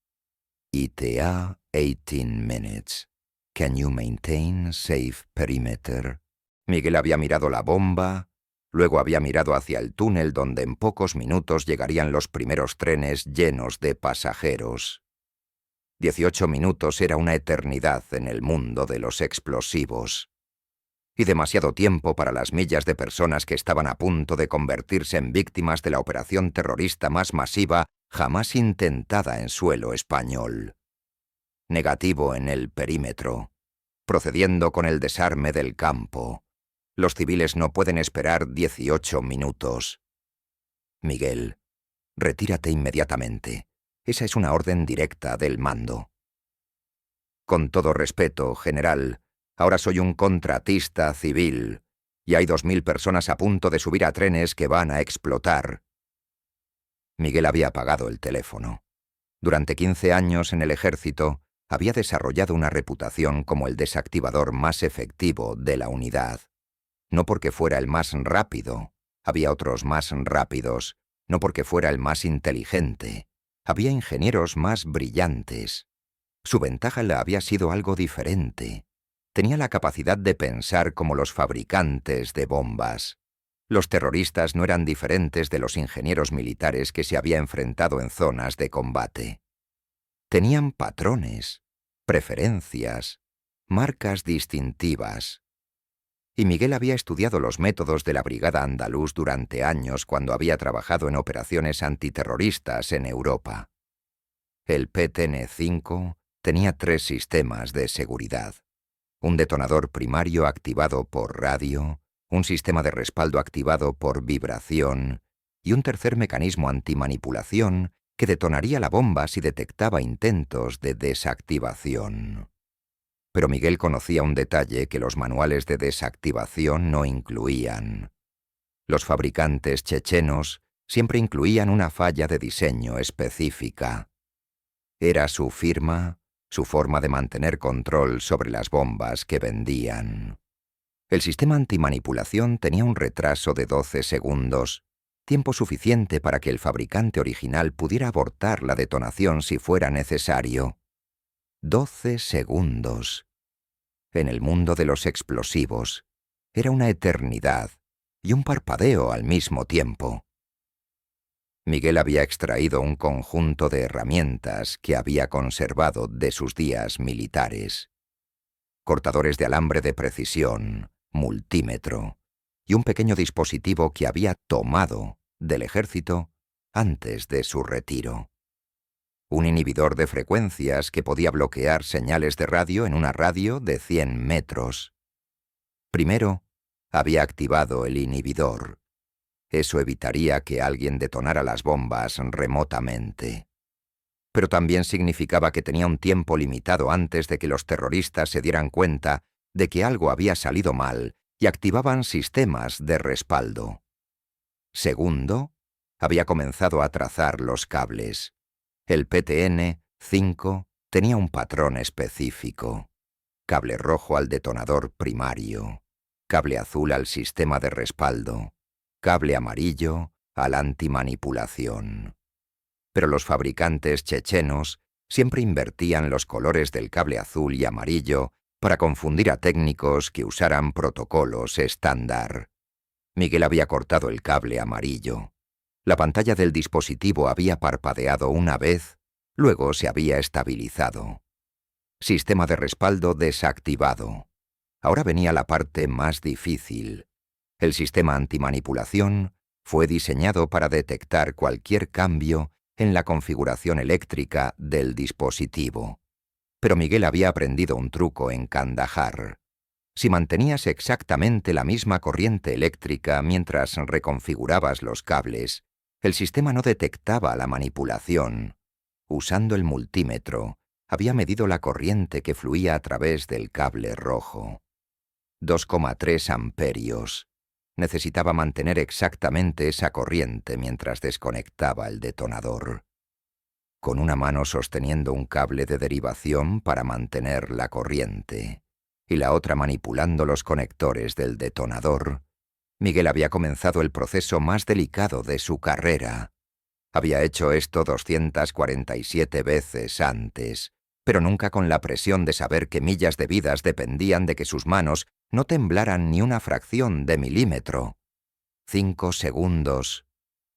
S1: ETA 18 minutes. Can you maintain safe perimeter? Miguel había mirado la bomba, luego había mirado hacia el túnel donde en pocos minutos llegarían los primeros trenes llenos de pasajeros. 18 minutos era una eternidad en el mundo de los explosivos. Y demasiado tiempo para las millas de personas que estaban a punto de convertirse en víctimas de la operación terrorista más masiva jamás intentada en suelo español. Negativo en el perímetro, procediendo con el desarme del campo. Los civiles no pueden esperar 18 minutos. Miguel, retírate inmediatamente. Esa es una orden directa del mando. Con todo respeto, general, ahora soy un contratista civil y hay 2.000 personas a punto de subir a trenes que van a explotar. Miguel había apagado el teléfono. Durante 15 años en el ejército, había desarrollado una reputación como el desactivador más efectivo de la unidad. No porque fuera el más rápido, había otros más rápidos, no porque fuera el más inteligente, había ingenieros más brillantes. Su ventaja le había sido algo diferente. Tenía la capacidad de pensar como los fabricantes de bombas. Los terroristas no eran diferentes de los ingenieros militares que se había enfrentado en zonas de combate. Tenían patrones, preferencias, marcas distintivas. Y Miguel había estudiado los métodos de la Brigada Andaluz durante años cuando había trabajado en operaciones antiterroristas en Europa. El PTN-5 tenía 3 sistemas de seguridad. Un detonador primario activado por radio, un sistema de respaldo activado por vibración y un tercer mecanismo antimanipulación que detonaría la bomba si detectaba intentos de desactivación. Pero Miguel conocía un detalle que los manuales de desactivación no incluían. Los fabricantes chechenos siempre incluían una falla de diseño específica. Era su firma, su forma de mantener control sobre las bombas que vendían. El sistema antimanipulación tenía un retraso de 12 segundos, tiempo suficiente para que el fabricante original pudiera abortar la detonación si fuera necesario. 12 segundos. En el mundo de los explosivos, era una eternidad y un parpadeo al mismo tiempo. Miguel había extraído un conjunto de herramientas que había conservado de sus días militares. Cortadores de alambre de precisión, multímetro y un pequeño dispositivo que había tomado del ejército antes de su retiro. Un inhibidor de frecuencias que podía bloquear señales de radio en una radio de 100 metros. Primero, había activado el inhibidor. Eso evitaría que alguien detonara las bombas remotamente. Pero también significaba que tenía un tiempo limitado antes de que los terroristas se dieran cuenta de que algo había salido mal y activaban sistemas de respaldo. Segundo, había comenzado a trazar los cables. El PTN 5 tenía un patrón específico. Cable rojo al detonador primario, cable azul al sistema de respaldo, cable amarillo a la antimanipulación. Pero los fabricantes chechenos siempre invertían los colores del cable azul y amarillo para confundir a técnicos que usaran protocolos estándar. Miguel había cortado el cable amarillo. La pantalla del dispositivo había parpadeado una vez, luego se había estabilizado. Sistema de respaldo desactivado. Ahora venía la parte más difícil. El sistema antimanipulación fue diseñado para detectar cualquier cambio en la configuración eléctrica del dispositivo. Pero Miguel había aprendido un truco en Kandahar. Si mantenías exactamente la misma corriente eléctrica mientras reconfigurabas los cables, el sistema no detectaba la manipulación. Usando el multímetro, había medido la corriente que fluía a través del cable rojo. 2,3 amperios. Necesitaba mantener exactamente esa corriente mientras desconectaba el detonador. Con una mano sosteniendo un cable de derivación para mantener la corriente y la otra manipulando los conectores del detonador, Miguel había comenzado el proceso más delicado de su carrera. Había hecho esto 247 veces antes, pero nunca con la presión de saber que millas de vidas dependían de que sus manos no temblaran ni una fracción de milímetro. 5 segundos.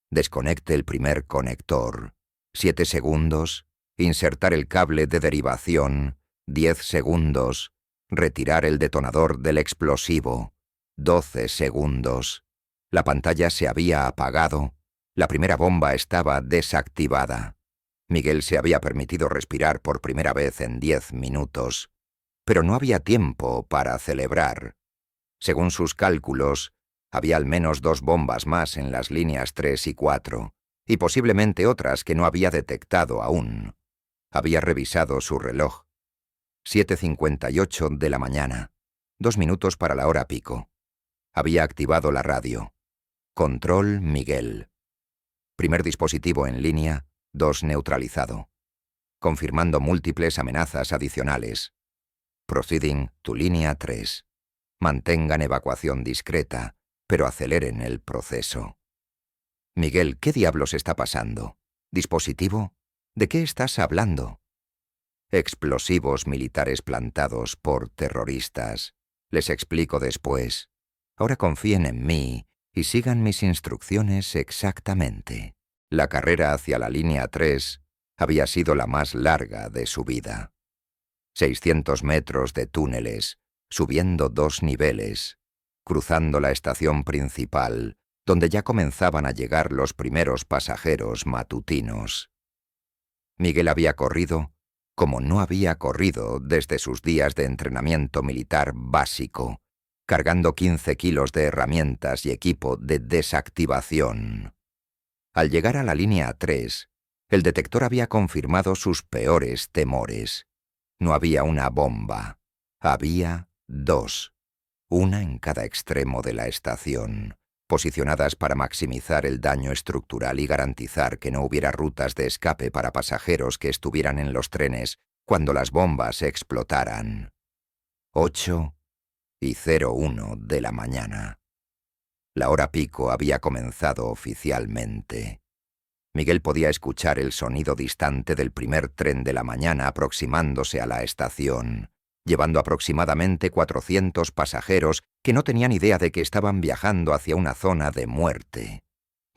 S1: Desconecte el primer conector. 7 segundos. Insertar el cable de derivación. 10 segundos. Retirar el detonador del explosivo. 12 segundos. La pantalla se había apagado. La primera bomba estaba desactivada. Miguel se había permitido respirar por primera vez en 10 minutos. Pero no había tiempo para celebrar. Según sus cálculos, había al menos 2 bombas más en las líneas 3 y 4, y posiblemente otras que no había detectado aún. Había revisado su reloj. 7:58 de la mañana. 2 minutos para la hora pico. Había activado la radio. Control Miguel. Primer dispositivo en línea, 2 neutralizado. Confirmando múltiples amenazas adicionales. Proceeding to línea 3. Mantengan evacuación discreta, pero aceleren el proceso. Miguel, ¿qué diablos está pasando? ¿Dispositivo? ¿De qué estás hablando? Explosivos militares plantados por terroristas. Les explico después. Ahora confíen en mí y sigan mis instrucciones exactamente. La carrera hacia la línea 3 había sido la más larga de su vida. 600 metros de túneles, subiendo 2 niveles, cruzando la estación principal, donde ya comenzaban a llegar los primeros pasajeros matutinos. Miguel había corrido como no había corrido desde sus días de entrenamiento militar básico, cargando 15 kilos de herramientas y equipo de desactivación. Al llegar a la línea 3, el detector había confirmado sus peores temores. No había una bomba, había 2, una en cada extremo de la estación, posicionadas para maximizar el daño estructural y garantizar que no hubiera rutas de escape para pasajeros que estuvieran en los trenes cuando las bombas explotaran. 8:01 de la mañana. La hora pico había comenzado oficialmente. Miguel podía escuchar el sonido distante del primer tren de la mañana aproximándose a la estación, llevando aproximadamente 400 pasajeros que no tenían idea de que estaban viajando hacia una zona de muerte.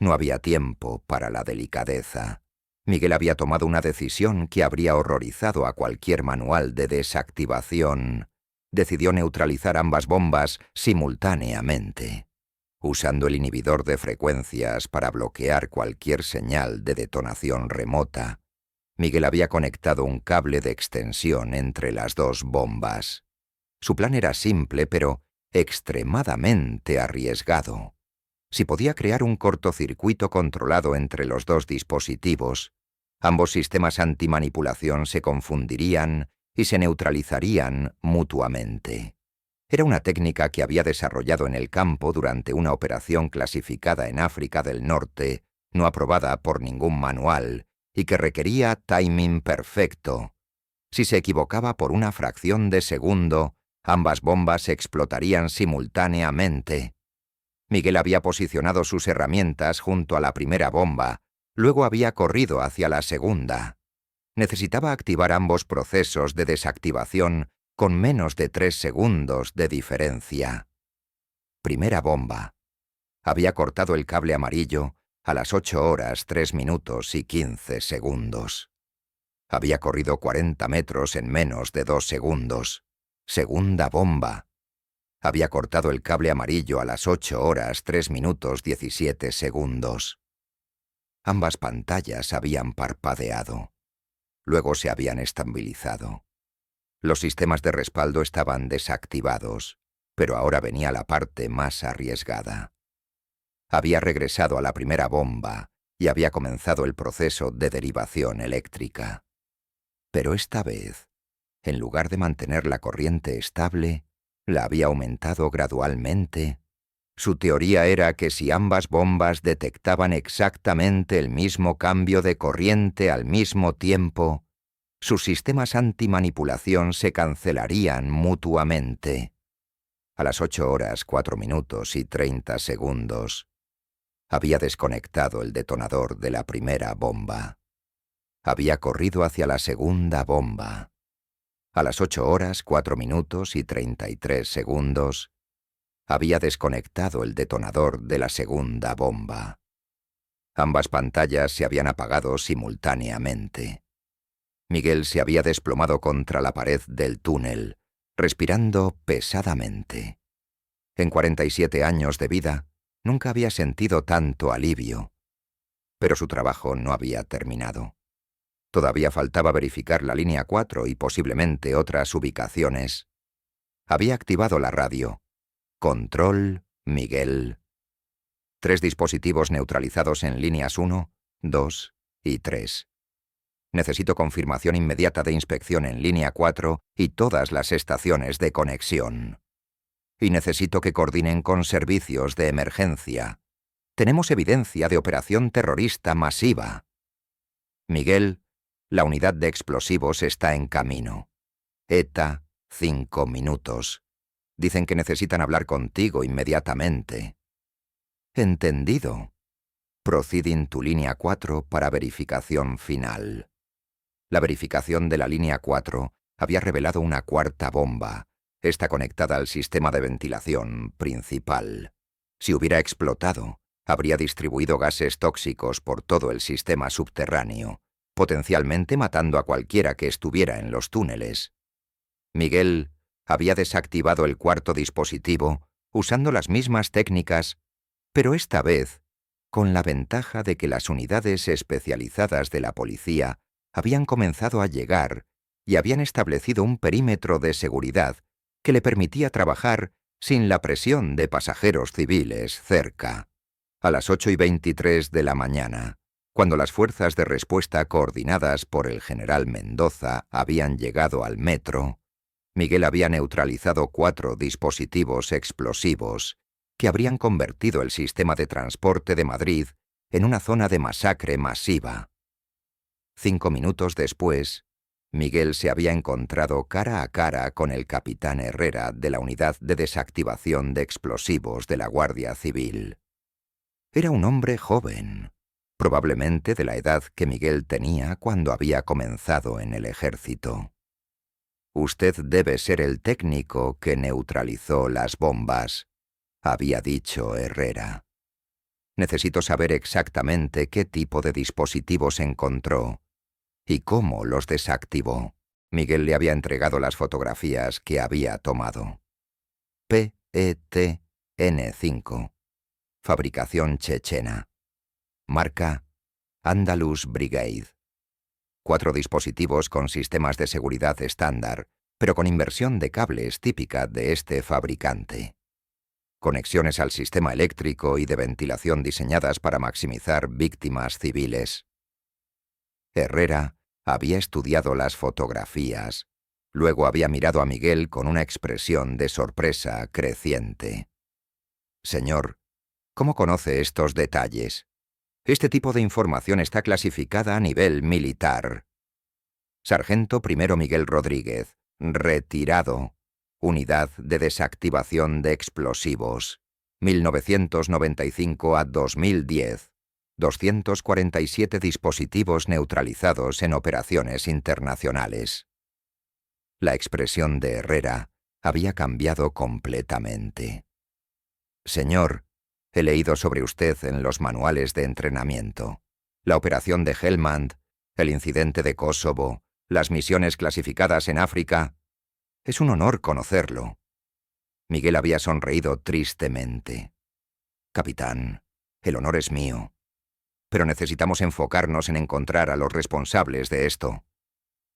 S1: No había tiempo para la delicadeza. Miguel había tomado una decisión que habría horrorizado a cualquier manual de desactivación. Decidió neutralizar ambas bombas simultáneamente, usando el inhibidor de frecuencias para bloquear cualquier señal de detonación remota. Miguel había conectado un cable de extensión entre las 2 bombas. Su plan era simple, pero extremadamente arriesgado. Si podía crear un cortocircuito controlado entre los 2 dispositivos, ambos sistemas antimanipulación se confundirían y se neutralizarían mutuamente. Era una técnica que había desarrollado en el campo durante una operación clasificada en África del Norte, no aprobada por ningún manual, y que requería timing perfecto. Si se equivocaba por una fracción de segundo, ambas bombas explotarían simultáneamente. Miguel había posicionado sus herramientas junto a la primera bomba, luego había corrido hacia la segunda. Necesitaba activar ambos procesos de desactivación con menos de 3 segundos de diferencia. Primera bomba. Había cortado el cable amarillo a las 8 horas 3 minutos y 15 segundos. Había corrido 40 metros en menos de 2 segundos. Segunda bomba. Había cortado el cable amarillo a las 8 horas 3 minutos 17 segundos. Ambas pantallas habían parpadeado. Luego se habían estabilizado. Los sistemas de respaldo estaban desactivados, pero ahora venía la parte más arriesgada. Había regresado a la primera bomba y había comenzado el proceso de derivación eléctrica. Pero esta vez, en lugar de mantener la corriente estable, la había aumentado gradualmente. Su teoría era que si ambas bombas detectaban exactamente el mismo cambio de corriente al mismo tiempo, sus sistemas antimanipulación se cancelarían mutuamente. A las 8 horas 4 minutos y 30 segundos, había desconectado el detonador de la primera bomba. Había corrido hacia la segunda bomba. A las 8 horas 4 minutos y 33 segundos, había desconectado el detonador de la segunda bomba. Ambas pantallas se habían apagado simultáneamente. Miguel se había desplomado contra la pared del túnel, respirando pesadamente. En 47 años de vida, nunca había sentido tanto alivio. Pero su trabajo no había terminado. Todavía faltaba verificar la línea 4 y posiblemente otras ubicaciones. Había activado la radio. Control, Miguel. 3 dispositivos neutralizados en líneas 1, 2 y 3. Necesito confirmación inmediata de inspección en línea 4 y todas las estaciones de conexión. Y necesito que coordinen con servicios de emergencia. Tenemos evidencia de operación terrorista masiva. Miguel, la unidad de explosivos está en camino. ETA, 5 minutos. Dicen que necesitan hablar contigo inmediatamente. Entendido. Proceeding to línea 4 para verificación final. La verificación de la línea 4 había revelado una cuarta bomba. Está conectada al sistema de ventilación principal. Si hubiera explotado, habría distribuido gases tóxicos por todo el sistema subterráneo, potencialmente matando a cualquiera que estuviera en los túneles. Miguel había desactivado el cuarto dispositivo usando las mismas técnicas, pero esta vez con la ventaja de que las unidades especializadas de la policía habían comenzado a llegar y habían establecido un perímetro de seguridad que le permitía trabajar sin la presión de pasajeros civiles cerca. A las 8:23 de la mañana, cuando las fuerzas de respuesta coordinadas por el general Mendoza habían llegado al metro, Miguel había neutralizado 4 dispositivos explosivos que habrían convertido el sistema de transporte de Madrid en una zona de masacre masiva. 5 minutos después, Miguel se había encontrado cara a cara con el capitán Herrera de la Unidad de Desactivación de Explosivos de la Guardia Civil. Era un hombre joven, probablemente de la edad que Miguel tenía cuando había comenzado en el ejército. «Usted debe ser el técnico que neutralizó las bombas», había dicho Herrera. «Necesito saber exactamente qué tipo de dispositivos encontró y cómo los desactivó». Miguel le había entregado las fotografías que había tomado. PET-N5. Fabricación chechena. Marca Andalus Brigade. 4 dispositivos con sistemas de seguridad estándar, pero con inversión de cables típica de este fabricante. Conexiones al sistema eléctrico y de ventilación diseñadas para maximizar víctimas civiles. Herrera había estudiado las fotografías. Luego había mirado a Miguel con una expresión de sorpresa creciente. «Señor, ¿cómo conoce estos detalles? Este tipo de información está clasificada a nivel militar. Sargento primero Miguel Rodríguez, retirado. Unidad de desactivación de explosivos. 1995 a 2010. 247 dispositivos neutralizados en operaciones internacionales. La expresión de Herrera había cambiado completamente. Señor, he leído sobre usted en los manuales de entrenamiento. La operación de Helmand, el incidente de Kosovo, las misiones clasificadas en África. Es un honor conocerlo. Miguel había sonreído tristemente. Capitán, el honor es mío. Pero necesitamos enfocarnos en encontrar a los responsables de esto.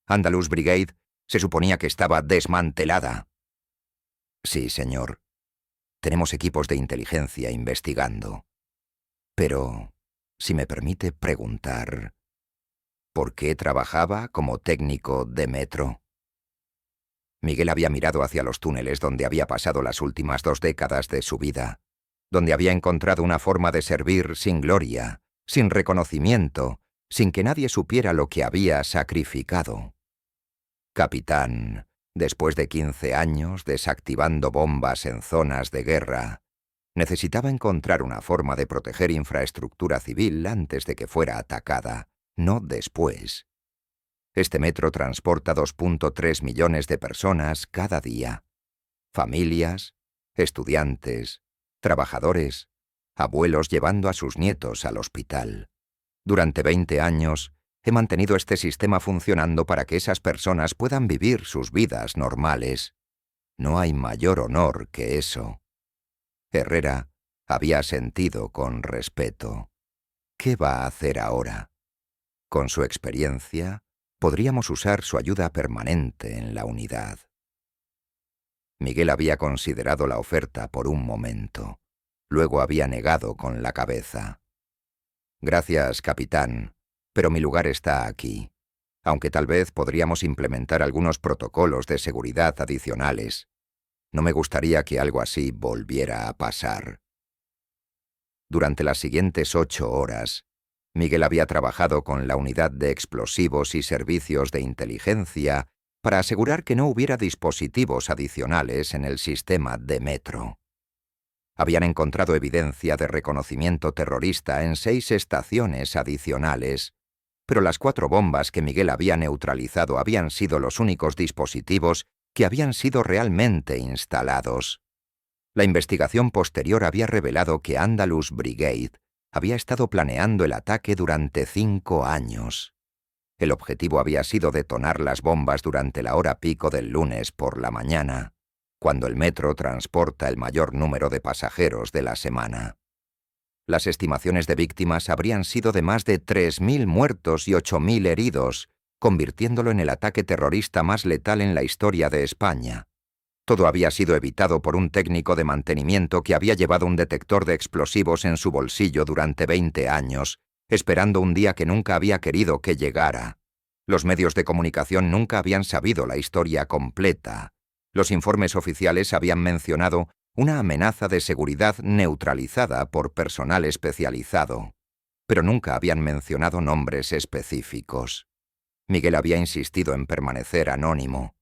S1: Andalus Brigade se suponía que estaba desmantelada. Sí, señor. Tenemos equipos de inteligencia investigando. Pero, si me permite preguntar, ¿por qué trabajaba como técnico de metro? Miguel había mirado hacia los túneles donde había pasado las últimas 2 décadas de su vida, donde había encontrado una forma de servir sin gloria, sin reconocimiento, sin que nadie supiera lo que había sacrificado. Capitán, después de 15 años desactivando bombas en zonas de guerra, necesitaba encontrar una forma de proteger infraestructura civil antes de que fuera atacada, no después. Este metro transporta 2.3 millones de personas cada día. Familias, estudiantes, trabajadores, abuelos llevando a sus nietos al hospital. Durante 20 años, he mantenido este sistema funcionando para que esas personas puedan vivir sus vidas normales. No hay mayor honor que eso. Herrera había sentido con respeto. ¿Qué va a hacer ahora? Con su experiencia, podríamos usar su ayuda permanente en la unidad. Miguel había considerado la oferta por un momento. Luego había negado con la cabeza. Gracias, capitán, pero mi lugar está aquí. Aunque tal vez podríamos implementar algunos protocolos de seguridad adicionales. No me gustaría que algo así volviera a pasar. Durante las siguientes 8 horas, Miguel había trabajado con la unidad de explosivos y servicios de inteligencia para asegurar que no hubiera dispositivos adicionales en el sistema de metro. Habían encontrado evidencia de reconocimiento terrorista en 6 estaciones adicionales, pero las 4 bombas que Miguel había neutralizado habían sido los únicos dispositivos que habían sido realmente instalados. La investigación posterior había revelado que Andalus Brigade había estado planeando el ataque durante 5 años. El objetivo había sido detonar las bombas durante la hora pico del lunes por la mañana, cuando el metro transporta el mayor número de pasajeros de la semana. Las estimaciones de víctimas habrían sido de más de 3.000 muertos y 8.000 heridos, convirtiéndolo en el ataque terrorista más letal en la historia de España. Todo había sido evitado por un técnico de mantenimiento que había llevado un detector de explosivos en su bolsillo durante 20 años, esperando un día que nunca había querido que llegara. Los medios de comunicación nunca habían sabido la historia completa. Los informes oficiales habían mencionado una amenaza de seguridad neutralizada por personal especializado, pero nunca habían mencionado nombres específicos. Miguel había insistido en permanecer anónimo.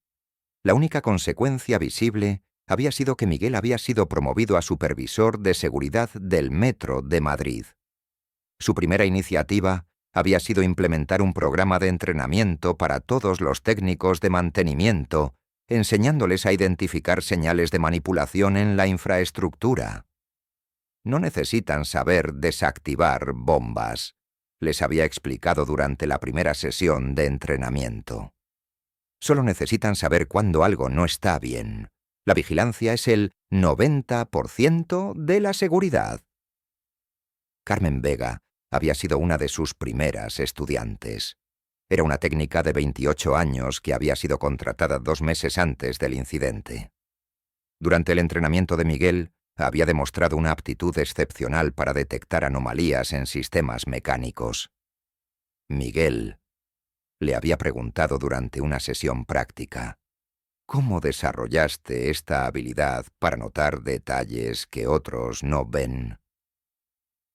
S1: La única consecuencia visible había sido que Miguel había sido promovido a supervisor de seguridad del Metro de Madrid. Su primera iniciativa había sido implementar un programa de entrenamiento para todos los técnicos de mantenimiento, enseñándoles a identificar señales de manipulación en la infraestructura. No necesitan saber desactivar bombas, les había explicado durante la primera sesión de entrenamiento. Solo necesitan saber cuándo algo no está bien. La vigilancia es el 90% de la seguridad. Carmen Vega había sido una de sus primeras estudiantes. Era una técnica de 28 años que había sido contratada 2 meses antes del incidente. Durante el entrenamiento de Miguel, había demostrado una aptitud excepcional para detectar anomalías en sistemas mecánicos. Miguel le había preguntado durante una sesión práctica: ¿cómo desarrollaste esta habilidad para notar detalles que otros no ven?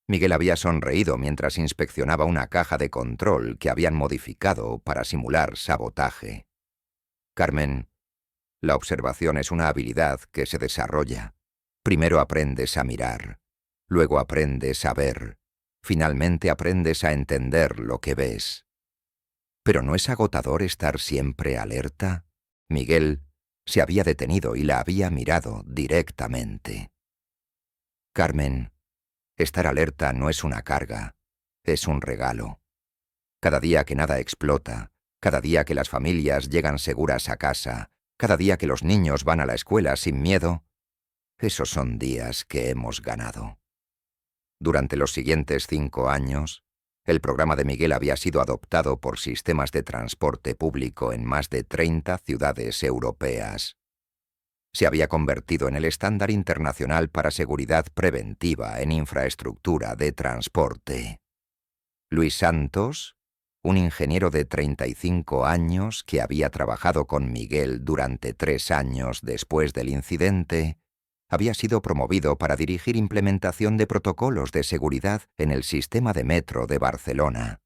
S1: Miguel había sonreído mientras inspeccionaba una caja de control que habían modificado para simular sabotaje. Carmen, la observación es una habilidad que se desarrolla. Primero aprendes a mirar, luego aprendes a ver, finalmente aprendes a entender lo que ves. ¿Pero no es agotador estar siempre alerta? Miguel se había detenido y la había mirado directamente. Carmen, estar alerta no es una carga, es un regalo. Cada día que nada explota, cada día que las familias llegan seguras a casa, cada día que los niños van a la escuela sin miedo, esos son días que hemos ganado. Durante los siguientes 5 años, el programa de Miguel había sido adoptado por sistemas de transporte público en más de 30 ciudades europeas. Se había convertido en el estándar internacional para seguridad preventiva en infraestructura de transporte. Luis Santos, un ingeniero de 35 años que había trabajado con Miguel durante 3 años después del incidente, había sido promovido para dirigir implementación de protocolos de seguridad en el sistema de metro de Barcelona.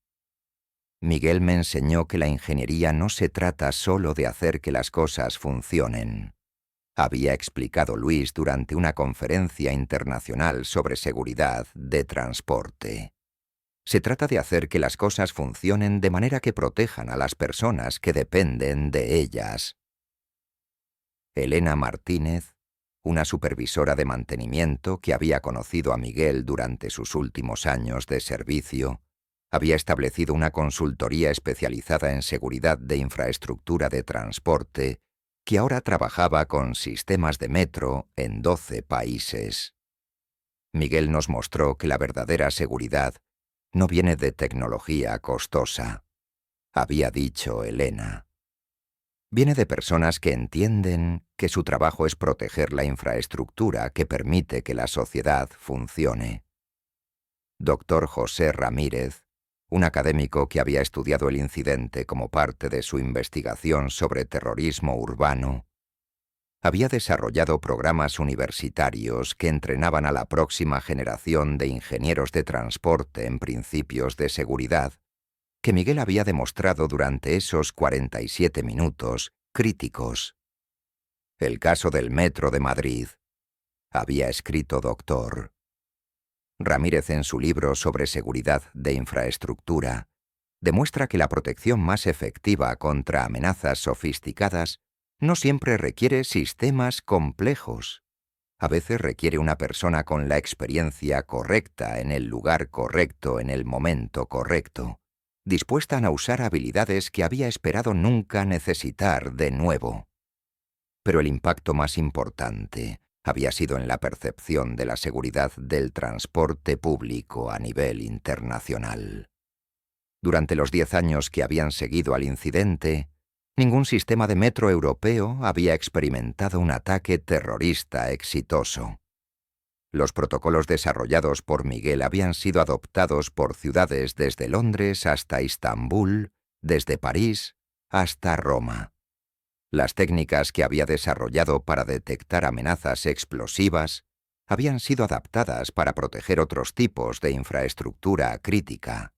S1: Miguel me enseñó que la ingeniería no se trata solo de hacer que las cosas funcionen, había explicado Luis durante una conferencia internacional sobre seguridad de transporte. Se trata de hacer que las cosas funcionen de manera que protejan a las personas que dependen de ellas. Elena Martínez, una supervisora de mantenimiento que había conocido a Miguel durante sus últimos años de servicio, había establecido una consultoría especializada en seguridad de infraestructura de transporte que ahora trabajaba con sistemas de metro en 12 países. Miguel nos mostró que la verdadera seguridad no viene de tecnología costosa, había dicho Elena. Viene de personas que entienden que su trabajo es proteger la infraestructura que permite que la sociedad funcione. Dr. José Ramírez, un académico que había estudiado el incidente como parte de su investigación sobre terrorismo urbano, había desarrollado programas universitarios que entrenaban a la próxima generación de ingenieros de transporte en principios de seguridad, que Miguel había demostrado durante esos 47 minutos críticos. El caso del Metro de Madrid, había escrito Dr. Ramírez en su libro sobre seguridad de infraestructura, demuestra que la protección más efectiva contra amenazas sofisticadas no siempre requiere sistemas complejos. A veces requiere una persona con la experiencia correcta en el lugar correcto en el momento correcto, dispuesta a usar habilidades que había esperado nunca necesitar de nuevo. Pero el impacto más importante había sido en la percepción de la seguridad del transporte público a nivel internacional. Durante los 10 años que habían seguido al incidente, ningún sistema de metro europeo había experimentado un ataque terrorista exitoso. Los protocolos desarrollados por Miguel habían sido adoptados por ciudades desde Londres hasta Istambul, desde París hasta Roma. Las técnicas que había desarrollado para detectar amenazas explosivas habían sido adaptadas para proteger otros tipos de infraestructura crítica: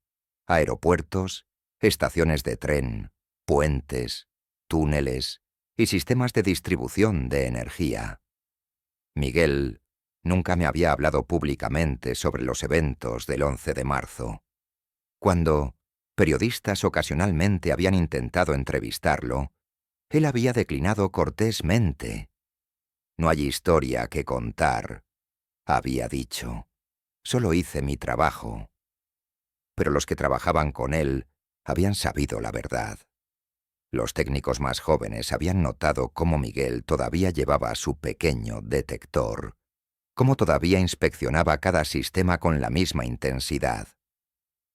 S1: aeropuertos, estaciones de tren, puentes, túneles y sistemas de distribución de energía. Miguel nunca me había hablado públicamente sobre los eventos del 11 de marzo. Cuando periodistas ocasionalmente habían intentado entrevistarlo, él había declinado cortésmente. No hay historia que contar, había dicho. Solo hice mi trabajo. Pero los que trabajaban con él habían sabido la verdad. Los técnicos más jóvenes habían notado cómo Miguel todavía llevaba su pequeño detector, cómo todavía inspeccionaba cada sistema con la misma intensidad,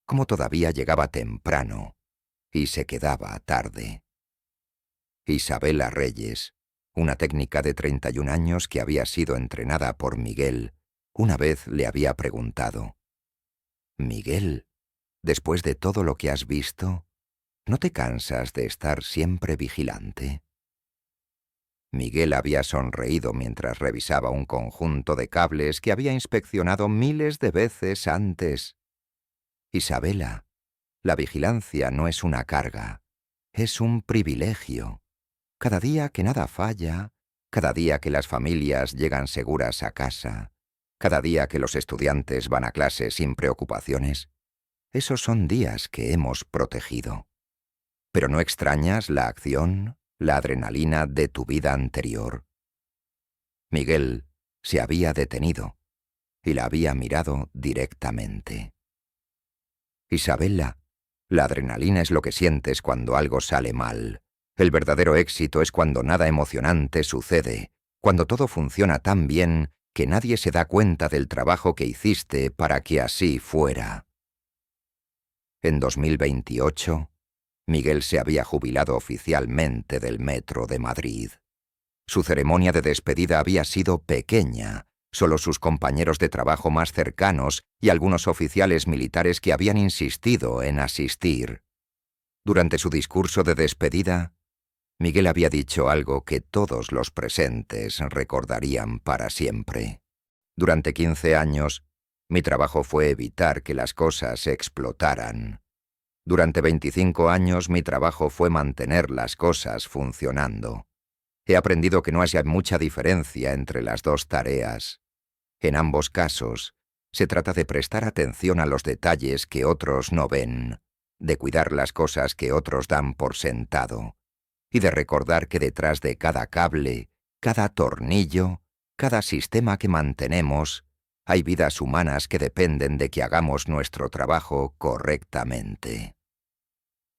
S1: cómo todavía llegaba temprano y se quedaba tarde. Isabela Reyes, una técnica de 31 años que había sido entrenada por Miguel, una vez le había preguntado: «Miguel, después de todo lo que has visto, ¿no te cansas de estar siempre vigilante?». Miguel había sonreído mientras revisaba un conjunto de cables que había inspeccionado miles de veces antes. Isabela, la vigilancia no es una carga, es un privilegio. Cada día que nada falla, cada día que las familias llegan seguras a casa, cada día que los estudiantes van a clase sin preocupaciones, esos son días que hemos protegido. Pero ¿no extrañas la acción, la adrenalina de tu vida anterior? Miguel se había detenido y la había mirado directamente. Isabela, la adrenalina es lo que sientes cuando algo sale mal. El verdadero éxito es cuando nada emocionante sucede, cuando todo funciona tan bien que nadie se da cuenta del trabajo que hiciste para que así fuera. En 2028, Miguel se había jubilado oficialmente del Metro de Madrid. Su ceremonia de despedida había sido pequeña. Solo sus compañeros de trabajo más cercanos y algunos oficiales militares que habían insistido en asistir. Durante su discurso de despedida, Miguel había dicho algo que todos los presentes recordarían para siempre. Durante 15 años, mi trabajo fue evitar que las cosas explotaran. Durante 25 años, mi trabajo fue mantener las cosas funcionando. He aprendido que no hay mucha diferencia entre las dos tareas. En ambos casos, se trata de prestar atención a los detalles que otros no ven, de cuidar las cosas que otros dan por sentado, y de recordar que detrás de cada cable, cada tornillo, cada sistema que mantenemos, hay vidas humanas que dependen de que hagamos nuestro trabajo correctamente.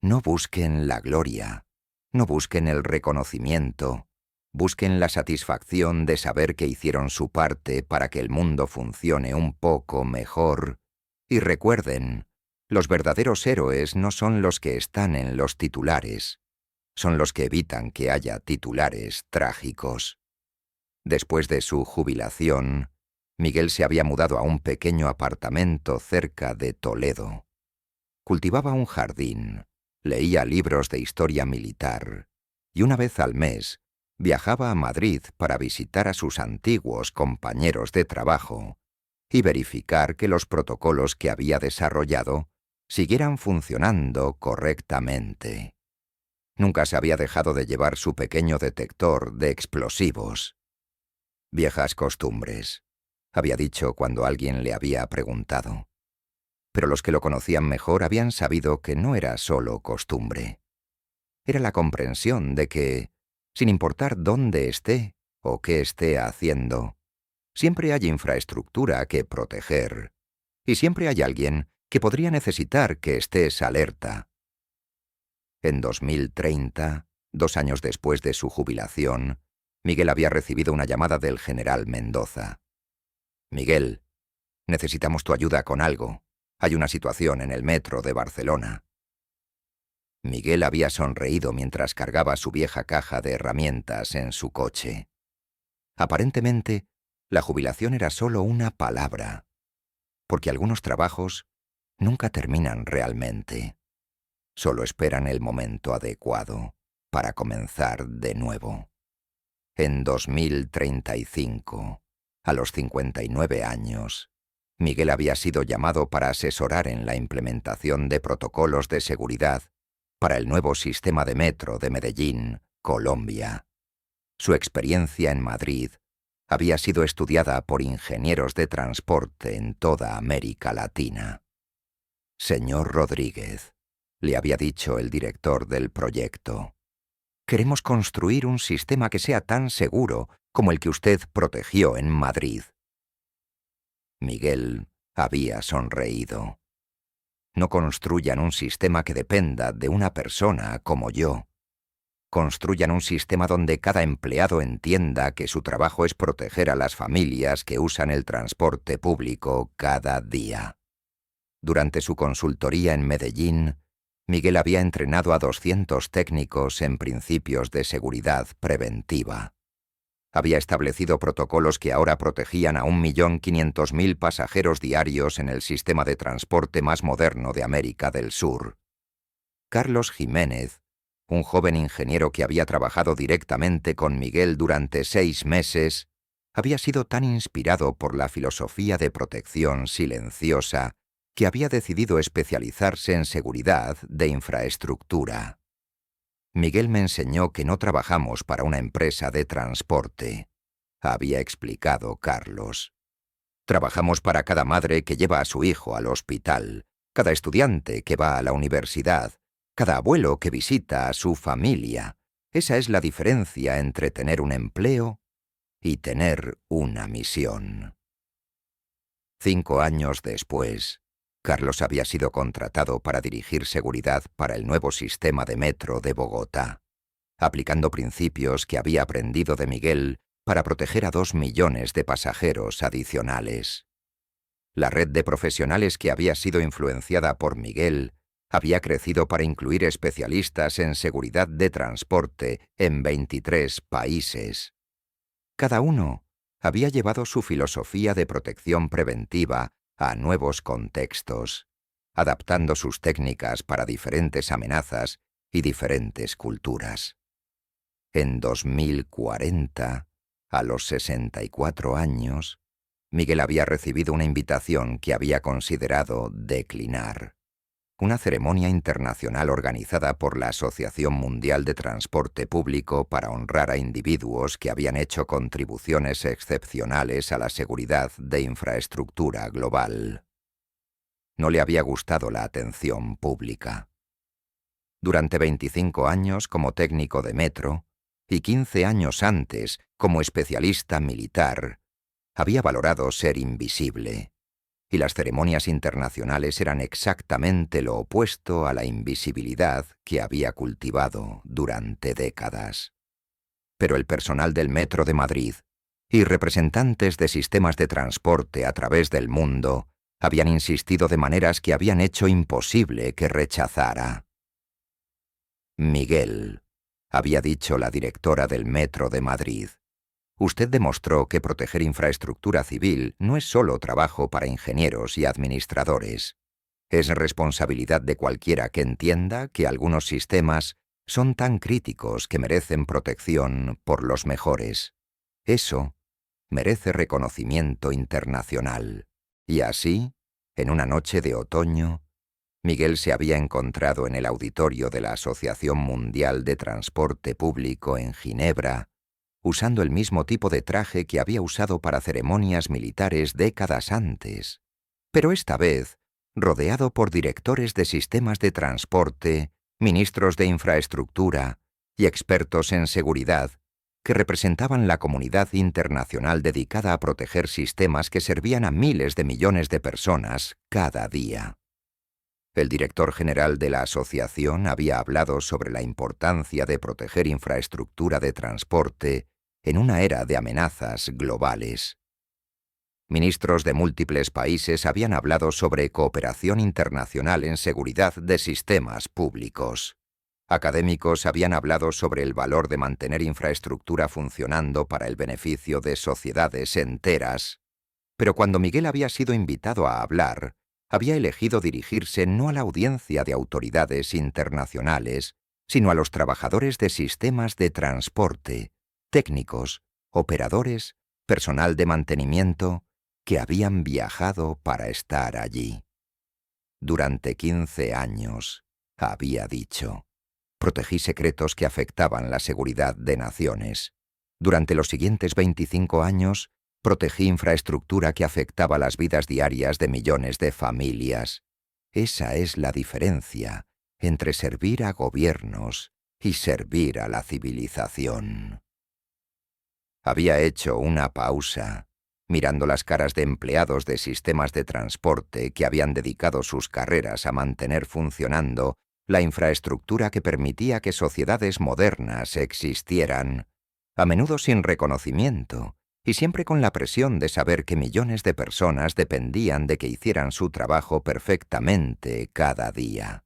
S1: No busquen la gloria, no busquen el reconocimiento, busquen la satisfacción de saber que hicieron su parte para que el mundo funcione un poco mejor. Y recuerden, los verdaderos héroes no son los que están en los titulares, son los que evitan que haya titulares trágicos. Después de su jubilación, Miguel se había mudado a un pequeño apartamento cerca de Toledo. Cultivaba un jardín, leía libros de historia militar, y una vez al mes viajaba a Madrid para visitar a sus antiguos compañeros de trabajo y verificar que los protocolos que había desarrollado siguieran funcionando correctamente. Nunca se había dejado de llevar su pequeño detector de explosivos. Viejas costumbres, había dicho cuando alguien le había preguntado. Pero los que lo conocían mejor habían sabido que no era solo costumbre. Era la comprensión de que, sin importar dónde esté o qué esté haciendo, siempre hay infraestructura que proteger, y siempre hay alguien que podría necesitar que estés alerta. En 2030, 2 años después de su jubilación, Miguel había recibido una llamada del general Mendoza. «Miguel, necesitamos tu ayuda con algo. Hay una situación en el metro de Barcelona». Miguel había sonreído mientras cargaba su vieja caja de herramientas en su coche. Aparentemente, la jubilación era solo una palabra, porque algunos trabajos nunca terminan realmente. Solo esperan el momento adecuado para comenzar de nuevo. En 2035, a los 59 años, Miguel había sido llamado para asesorar en la implementación de protocolos de seguridad para el nuevo sistema de metro de Medellín, Colombia. Su experiencia en Madrid había sido estudiada por ingenieros de transporte en toda América Latina. «Señor Rodríguez», le había dicho el director del proyecto, «queremos construir un sistema que sea tan seguro como el que usted protegió en Madrid». Miguel había sonreído. «No construyan un sistema que dependa de una persona como yo. Construyan un sistema donde cada empleado entienda que su trabajo es proteger a las familias que usan el transporte público cada día». Durante su consultoría en Medellín, Miguel había entrenado a 200 técnicos en principios de seguridad preventiva. Había establecido protocolos que ahora protegían a 1.500.000 pasajeros diarios en el sistema de transporte más moderno de América del Sur. Carlos Jiménez Un joven ingeniero que había trabajado directamente con Miguel durante 6 meses, había sido tan inspirado por la filosofía de protección silenciosa que había decidido especializarse en seguridad de infraestructura. Miguel me enseñó que no trabajamos para una empresa de transporte, había explicado Carlos. Trabajamos para cada madre que lleva a su hijo al hospital, cada estudiante que va a la universidad, cada abuelo que visita a su familia. Esa es la diferencia entre tener un empleo y tener una misión. 5 años después, Carlos había sido contratado para dirigir seguridad para el nuevo sistema de metro de Bogotá, aplicando principios que había aprendido de Miguel para proteger a 2 millones de pasajeros adicionales. La red de profesionales que había sido influenciada por Miguel había crecido para incluir especialistas en seguridad de transporte en 23 países. Cada uno había llevado su filosofía de protección preventiva a nuevos contextos, adaptando sus técnicas para diferentes amenazas y diferentes culturas. En 2040, a los 64 años, Miguel había recibido una invitación que había considerado declinar. Una ceremonia internacional organizada por la Asociación Mundial de Transporte Público para honrar a individuos que habían hecho contribuciones excepcionales a la seguridad de infraestructura global. No le había gustado la atención pública. Durante 25 años como técnico de metro, y 15 años antes como especialista militar, había valorado ser invisible, y las ceremonias internacionales eran exactamente lo opuesto a la invisibilidad que había cultivado durante décadas. Pero el personal del Metro de Madrid y representantes de sistemas de transporte a través del mundo habían insistido de maneras que habían hecho imposible que rechazara. Miguel, había dicho la directora del Metro de Madrid, usted demostró que proteger infraestructura civil no es solo trabajo para ingenieros y administradores. Es responsabilidad de cualquiera que entienda que algunos sistemas son tan críticos que merecen protección por los mejores. Eso merece reconocimiento internacional. Y así, en una noche de otoño, Miguel se había encontrado en el auditorio de la Asociación Mundial de Transporte Público en Ginebra, usando el mismo tipo de traje que había usado para ceremonias militares décadas antes, pero esta vez rodeado por directores de sistemas de transporte, ministros de infraestructura y expertos en seguridad que representaban la comunidad internacional dedicada a proteger sistemas que servían a miles de millones de personas cada día. El director general de la asociación había hablado sobre la importancia de proteger infraestructura de transporte en una era de amenazas globales. Ministros de múltiples países habían hablado sobre cooperación internacional en seguridad de sistemas públicos. Académicos habían hablado sobre el valor de mantener infraestructura funcionando para el beneficio de sociedades enteras. Pero cuando Miguel había sido invitado a hablar, había elegido dirigirse no a la audiencia de autoridades internacionales, sino a los trabajadores de sistemas de transporte, técnicos, operadores, personal de mantenimiento, que habían viajado para estar allí. Durante 15 años, había dicho, protegí secretos que afectaban la seguridad de naciones. Durante los siguientes 25 años, protegí infraestructura que afectaba las vidas diarias de millones de familias. Esa es la diferencia entre servir a gobiernos y servir a la civilización. Había hecho una pausa, mirando las caras de empleados de sistemas de transporte que habían dedicado sus carreras a mantener funcionando la infraestructura que permitía que sociedades modernas existieran, a menudo sin reconocimiento, y siempre con la presión de saber que millones de personas dependían de que hicieran su trabajo perfectamente cada día.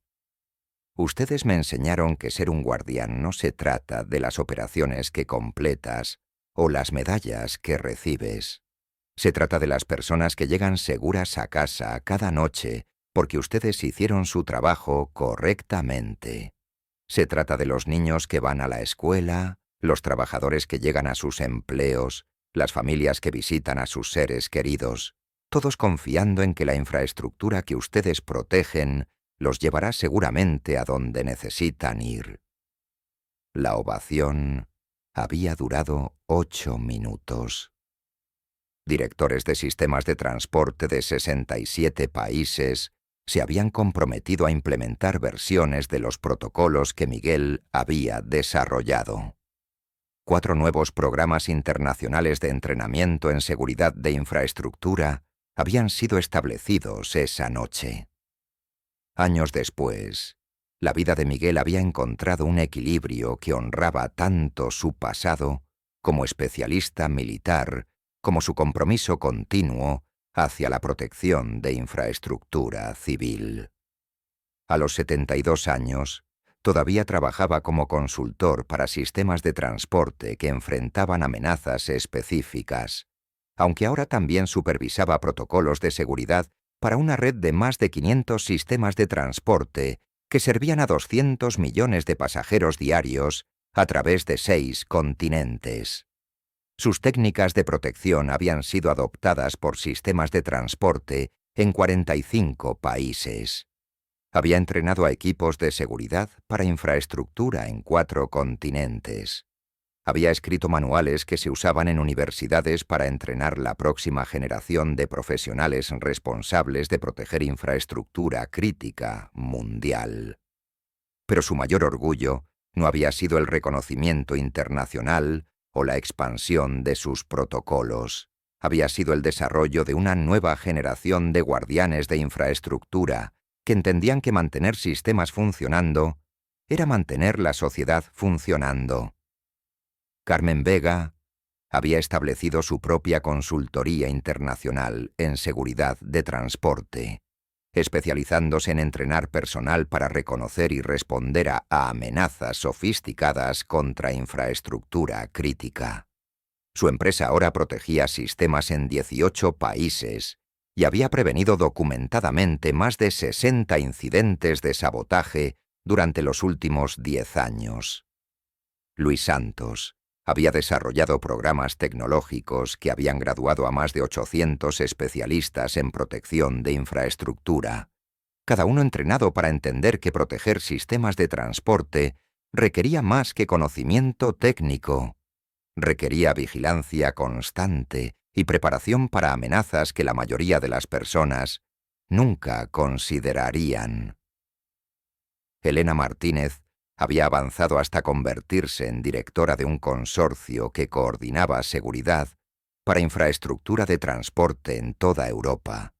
S1: Ustedes me enseñaron que ser un guardián no se trata de las operaciones que completas o las medallas que recibes. Se trata de las personas que llegan seguras a casa cada noche porque ustedes hicieron su trabajo correctamente. Se trata de los niños que van a la escuela, los trabajadores que llegan a sus empleos, las familias que visitan a sus seres queridos, todos confiando en que la infraestructura que ustedes protegen los llevará seguramente a donde necesitan ir. La ovación había durado 8 minutos. Directores de sistemas de transporte de 67 países se habían comprometido a implementar versiones de los protocolos que Miguel había desarrollado. 4 nuevos programas internacionales de entrenamiento en seguridad de infraestructura habían sido establecidos esa noche. Años después, la vida de Miguel había encontrado un equilibrio que honraba tanto su pasado como especialista militar, como su compromiso continuo hacia la protección de infraestructura civil. A los 72 años, todavía trabajaba como consultor para sistemas de transporte que enfrentaban amenazas específicas, aunque ahora también supervisaba protocolos de seguridad para una red de más de 500 sistemas de transporte que servían a 200 millones de pasajeros diarios a través de 6 continentes. Sus técnicas de protección habían sido adoptadas por sistemas de transporte en 45 países. Había entrenado a equipos de seguridad para infraestructura en 4 continentes. Había escrito manuales que se usaban en universidades para entrenar la próxima generación de profesionales responsables de proteger infraestructura crítica mundial. Pero su mayor orgullo no había sido el reconocimiento internacional o la expansión de sus protocolos. Había sido el desarrollo de una nueva generación de guardianes de infraestructura que entendían que mantener sistemas funcionando era mantener la sociedad funcionando. Carmen Vega había establecido su propia consultoría internacional en seguridad de transporte, especializándose en entrenar personal para reconocer y responder a amenazas sofisticadas contra infraestructura crítica. Su empresa ahora protegía sistemas en 18 países y había prevenido documentadamente más de 60 incidentes de sabotaje durante los últimos 10 años. Luis Santos había desarrollado programas tecnológicos que habían graduado a más de 800 especialistas en protección de infraestructura, cada uno entrenado para entender que proteger sistemas de transporte requería más que conocimiento técnico, requería vigilancia constante y preparación para amenazas que la mayoría de las personas nunca considerarían. Elena Martínez había avanzado hasta convertirse en directora de un consorcio que coordinaba seguridad para infraestructura de transporte en toda Europa,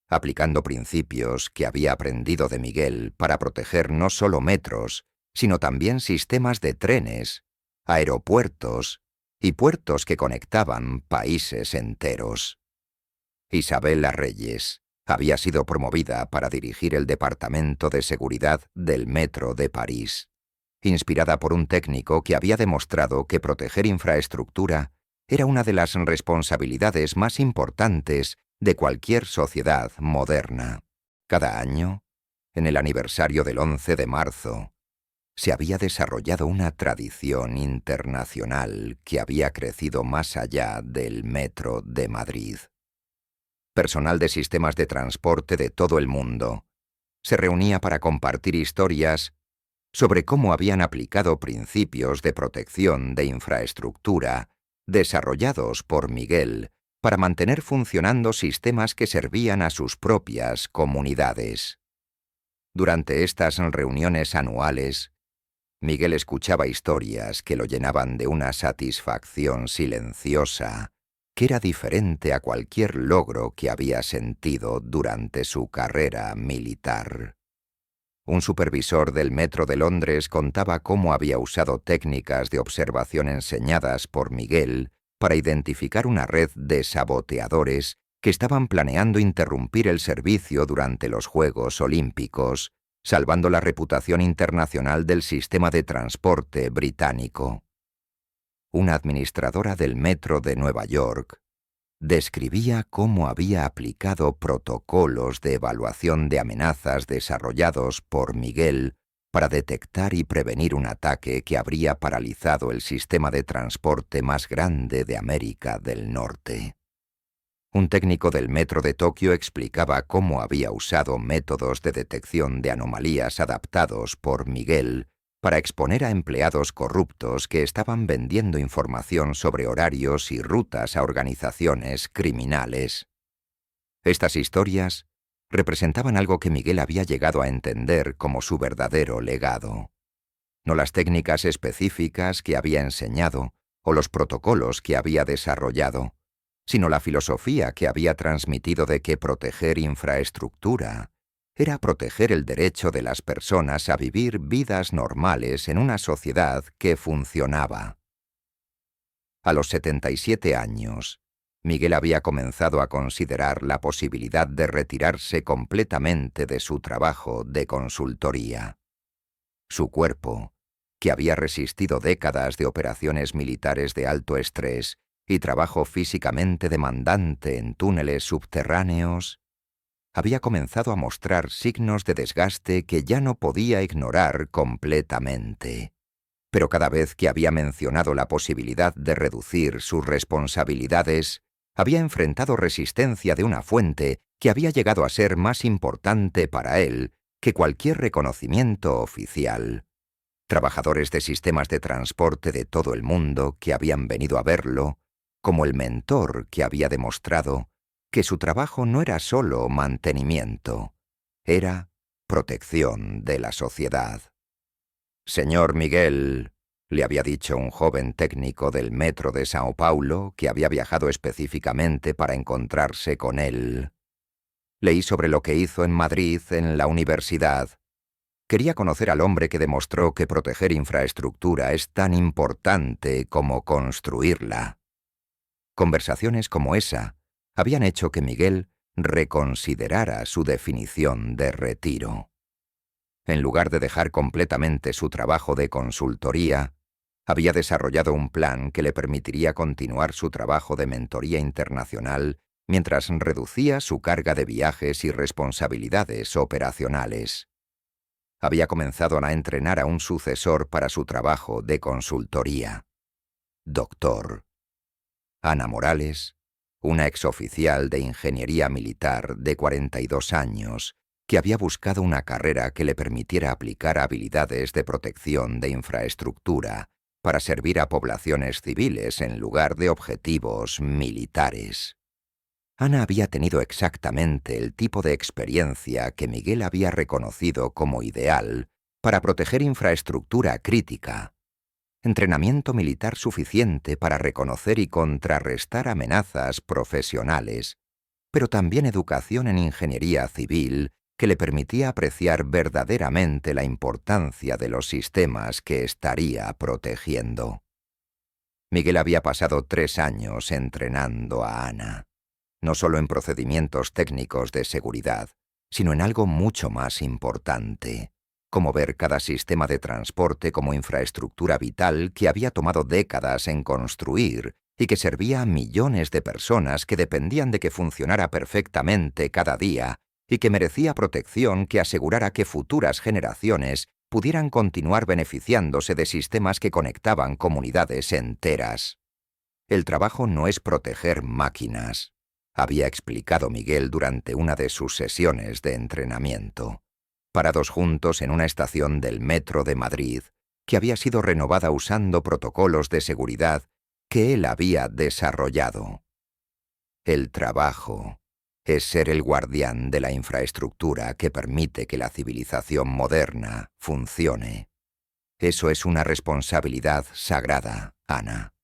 S1: aplicando principios que había aprendido de Miguel para proteger no solo metros, sino también sistemas de trenes, aeropuertos y puertos que conectaban países enteros. Isabela Reyes había sido promovida para dirigir el Departamento de Seguridad del Metro de París, inspirada por un técnico que había demostrado que proteger infraestructura era una de las responsabilidades más importantes de cualquier sociedad moderna. Cada año, en el aniversario del 11 de marzo, se había desarrollado una tradición internacional que había crecido más allá del Metro de Madrid. Personal de sistemas de transporte de todo el mundo se reunía para compartir historias sobre cómo habían aplicado principios de protección de infraestructura desarrollados por Miguel para mantener funcionando sistemas que servían a sus propias comunidades. Durante estas reuniones anuales, Miguel escuchaba historias que lo llenaban de una satisfacción silenciosa que era diferente a cualquier logro que había sentido durante su carrera militar. Un supervisor del Metro de Londres contaba cómo había usado técnicas de observación enseñadas por Miguel para identificar una red de saboteadores que estaban planeando interrumpir el servicio durante los Juegos Olímpicos, salvando la reputación internacional del sistema de transporte británico. Una administradora del Metro de Nueva York describía cómo había aplicado protocolos de evaluación de amenazas desarrollados por Miguel para detectar y prevenir un ataque que habría paralizado el sistema de transporte más grande de América del Norte. Un técnico del metro de Tokio explicaba cómo había usado métodos de detección de anomalías adaptados por Miguel para exponer a empleados corruptos que estaban vendiendo información sobre horarios y rutas a organizaciones criminales. Estas historias representaban algo que Miguel había llegado a entender como su verdadero legado. No las técnicas específicas que había enseñado o los protocolos que había desarrollado, sino la filosofía que había transmitido de que proteger infraestructura era proteger el derecho de las personas a vivir vidas normales en una sociedad que funcionaba. A los 77 años, Miguel había comenzado a considerar la posibilidad de retirarse completamente de su trabajo de consultoría. Su cuerpo, que había resistido décadas de operaciones militares de alto estrés y trabajo físicamente demandante en túneles subterráneos, había comenzado a mostrar signos de desgaste que ya no podía ignorar completamente. Pero cada vez que había mencionado la posibilidad de reducir sus responsabilidades, había enfrentado resistencia de una fuente que había llegado a ser más importante para él que cualquier reconocimiento oficial. Trabajadores de sistemas de transporte de todo el mundo que habían venido a verlo, como el mentor que había demostrado que su trabajo no era solo mantenimiento, era protección de la sociedad. «Señor Miguel», le había dicho un joven técnico del metro de Sao Paulo que había viajado específicamente para encontrarse con él. «Leí sobre lo que hizo en Madrid, en la universidad. Quería conocer al hombre que demostró que proteger infraestructura es tan importante como construirla». Conversaciones como esa habían hecho que Miguel reconsiderara su definición de retiro. En lugar de dejar completamente su trabajo de consultoría, había desarrollado un plan que le permitiría continuar su trabajo de mentoría internacional mientras reducía su carga de viajes y responsabilidades operacionales. Había comenzado a entrenar a un sucesor para su trabajo de consultoría. Doctor Ana Morales, una exoficial de ingeniería militar de 42 años, que había buscado una carrera que le permitiera aplicar habilidades de protección de infraestructura para servir a poblaciones civiles en lugar de objetivos militares. Ana había tenido exactamente el tipo de experiencia que Miguel había reconocido como ideal para proteger infraestructura crítica. Entrenamiento militar suficiente para reconocer y contrarrestar amenazas profesionales, pero también educación en ingeniería civil que le permitía apreciar verdaderamente la importancia de los sistemas que estaría protegiendo. Miguel había pasado 3 años entrenando a Ana, no solo en procedimientos técnicos de seguridad, sino en algo mucho más importante, como ver cada sistema de transporte como infraestructura vital que había tomado décadas en construir y que servía a millones de personas que dependían de que funcionara perfectamente cada día y que merecía protección que asegurara que futuras generaciones pudieran continuar beneficiándose de sistemas que conectaban comunidades enteras. El trabajo no es proteger máquinas, había explicado Miguel durante una de sus sesiones de entrenamiento. Parados juntos en una estación del metro de Madrid, que había sido renovada usando protocolos de seguridad que él había desarrollado. El trabajo es ser el guardián de la infraestructura que permite que la civilización moderna funcione. Eso es una responsabilidad sagrada, Ana.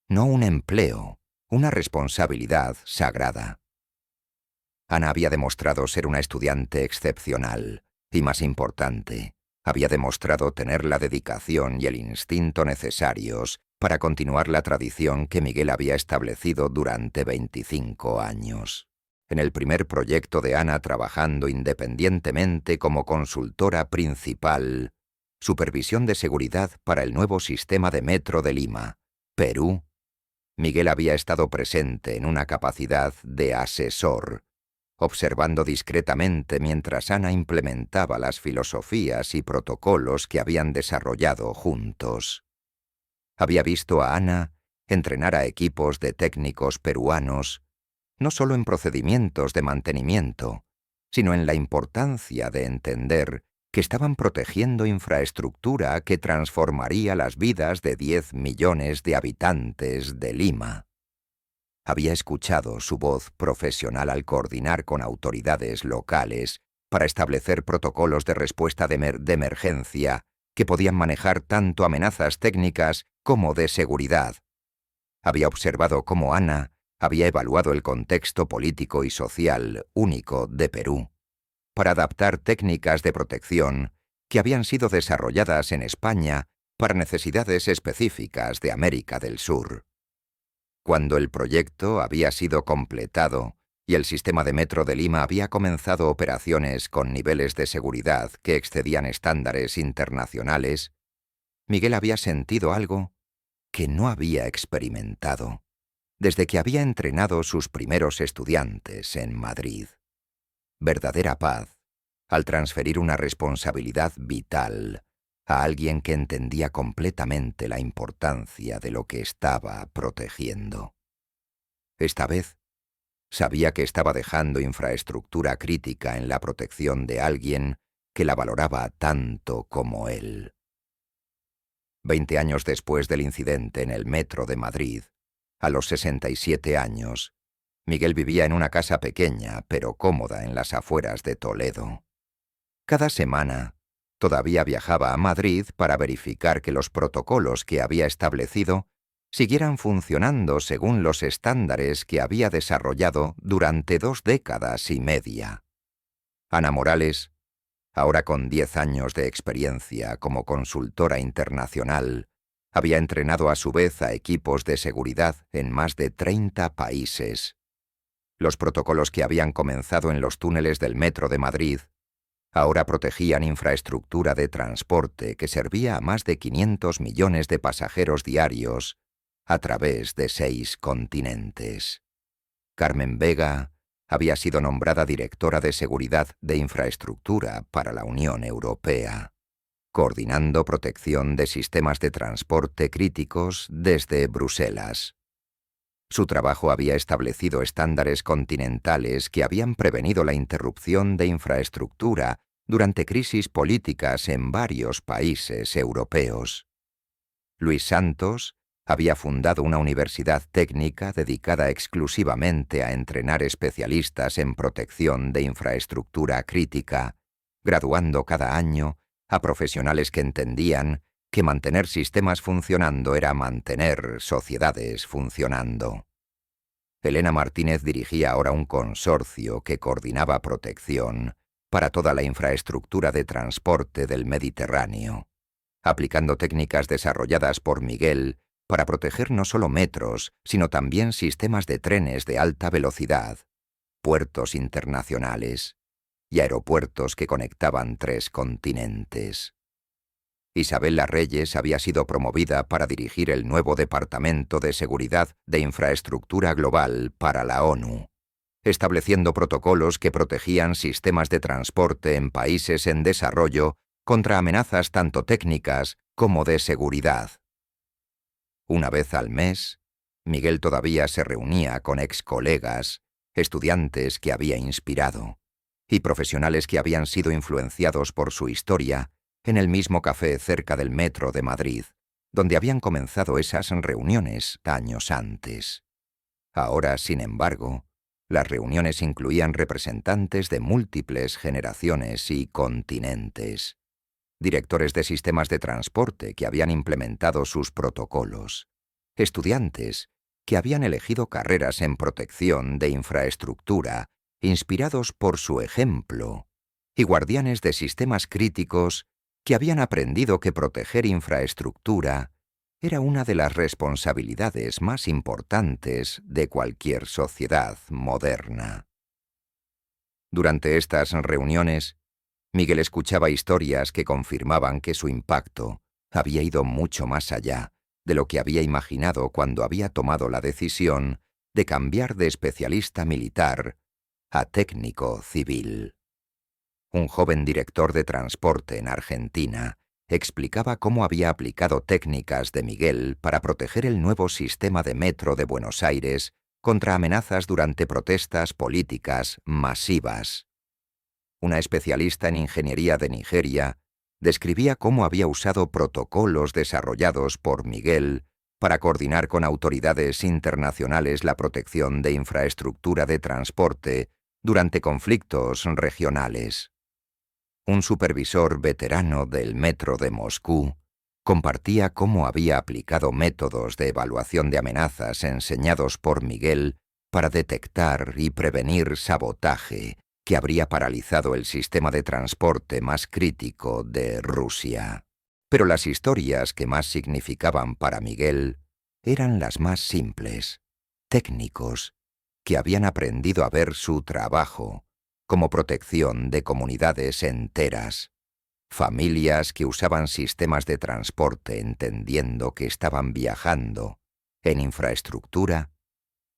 S1: No un empleo, una responsabilidad sagrada. Ana había demostrado ser una estudiante excepcional. Y más importante, había demostrado tener la dedicación y el instinto necesarios para continuar la tradición que Miguel había establecido durante 25 años. En el primer proyecto de Ana trabajando independientemente como consultora principal, supervisión de seguridad para el nuevo sistema de metro de Lima, Perú, Miguel había estado presente en una capacidad de asesor, observando discretamente mientras Ana implementaba las filosofías y protocolos que habían desarrollado juntos. Había visto a Ana entrenar a equipos de técnicos peruanos, no solo en procedimientos de mantenimiento, sino en la importancia de entender que estaban protegiendo infraestructura que transformaría las vidas de 10 millones de habitantes de Lima. Había escuchado su voz profesional al coordinar con autoridades locales para establecer protocolos de respuesta de emergencia que podían manejar tanto amenazas técnicas como de seguridad. Había observado cómo Ana había evaluado el contexto político y social único de Perú para adaptar técnicas de protección que habían sido desarrolladas en España para necesidades específicas de América del Sur. Cuando el proyecto había sido completado y el sistema de metro de Lima había comenzado operaciones con niveles de seguridad que excedían estándares internacionales, Miguel había sentido algo que no había experimentado desde que había entrenado sus primeros estudiantes en Madrid. Verdadera paz al transferir una responsabilidad vital a alguien que entendía completamente la importancia de lo que estaba protegiendo. Esta vez, sabía que estaba dejando infraestructura crítica en la protección de alguien que la valoraba tanto como él. 20 años después del incidente en el metro de Madrid, a los 67 años, Miguel vivía en una casa pequeña pero cómoda en las afueras de Toledo. Cada semana, todavía viajaba a Madrid para verificar que los protocolos que había establecido siguieran funcionando según los estándares que había desarrollado durante 2 décadas y media. Ana Morales, ahora con 10 años de experiencia como consultora internacional, había entrenado a su vez a equipos de seguridad en más de 30 países. Los protocolos que habían comenzado en los túneles del metro de Madrid ahora protegían infraestructura de transporte que servía a más de 500 millones de pasajeros diarios a través de 6 continentes. Carmen Vega había sido nombrada directora de Seguridad de Infraestructura para la Unión Europea, coordinando protección de sistemas de transporte críticos desde Bruselas. Su trabajo había establecido estándares continentales que habían prevenido la interrupción de infraestructura durante crisis políticas en varios países europeos. Luis Santos había fundado una universidad técnica dedicada exclusivamente a entrenar especialistas en protección de infraestructura crítica, graduando cada año a profesionales que entendían que mantener sistemas funcionando era mantener sociedades funcionando. Elena Martínez dirigía ahora un consorcio que coordinaba protección para toda la infraestructura de transporte del Mediterráneo, aplicando técnicas desarrolladas por Miguel para proteger no solo metros, sino también sistemas de trenes de alta velocidad, puertos internacionales y aeropuertos que conectaban 3 continentes. Isabel Larreyes había sido promovida para dirigir el nuevo Departamento de Seguridad de Infraestructura Global para la ONU, estableciendo protocolos que protegían sistemas de transporte en países en desarrollo contra amenazas tanto técnicas como de seguridad. Una vez al mes, Miguel todavía se reunía con ex-colegas, estudiantes que había inspirado, y profesionales que habían sido influenciados por su historia en el mismo café cerca del metro de Madrid, donde habían comenzado esas reuniones años antes. Ahora, sin embargo, las reuniones incluían representantes de múltiples generaciones y continentes, directores de sistemas de transporte que habían implementado sus protocolos, estudiantes que habían elegido carreras en protección de infraestructura, inspirados por su ejemplo, y guardianes de sistemas críticos que habían aprendido que proteger infraestructura era una de las responsabilidades más importantes de cualquier sociedad moderna. Durante estas reuniones, Miguel escuchaba historias que confirmaban que su impacto había ido mucho más allá de lo que había imaginado cuando había tomado la decisión de cambiar de especialista militar a técnico civil. Un joven director de transporte en Argentina explicaba cómo había aplicado técnicas de Miguel para proteger el nuevo sistema de metro de Buenos Aires contra amenazas durante protestas políticas masivas. Una especialista en ingeniería de Nigeria describía cómo había usado protocolos desarrollados por Miguel para coordinar con autoridades internacionales la protección de infraestructura de transporte durante conflictos regionales. Un supervisor veterano del metro de Moscú compartía cómo había aplicado métodos de evaluación de amenazas enseñados por Miguel para detectar y prevenir sabotaje que habría paralizado el sistema de transporte más crítico de Rusia. Pero las historias que más significaban para Miguel eran las más simples, técnicos, que habían aprendido a ver su trabajo como protección de comunidades enteras, familias que usaban sistemas de transporte entendiendo que estaban viajando en infraestructura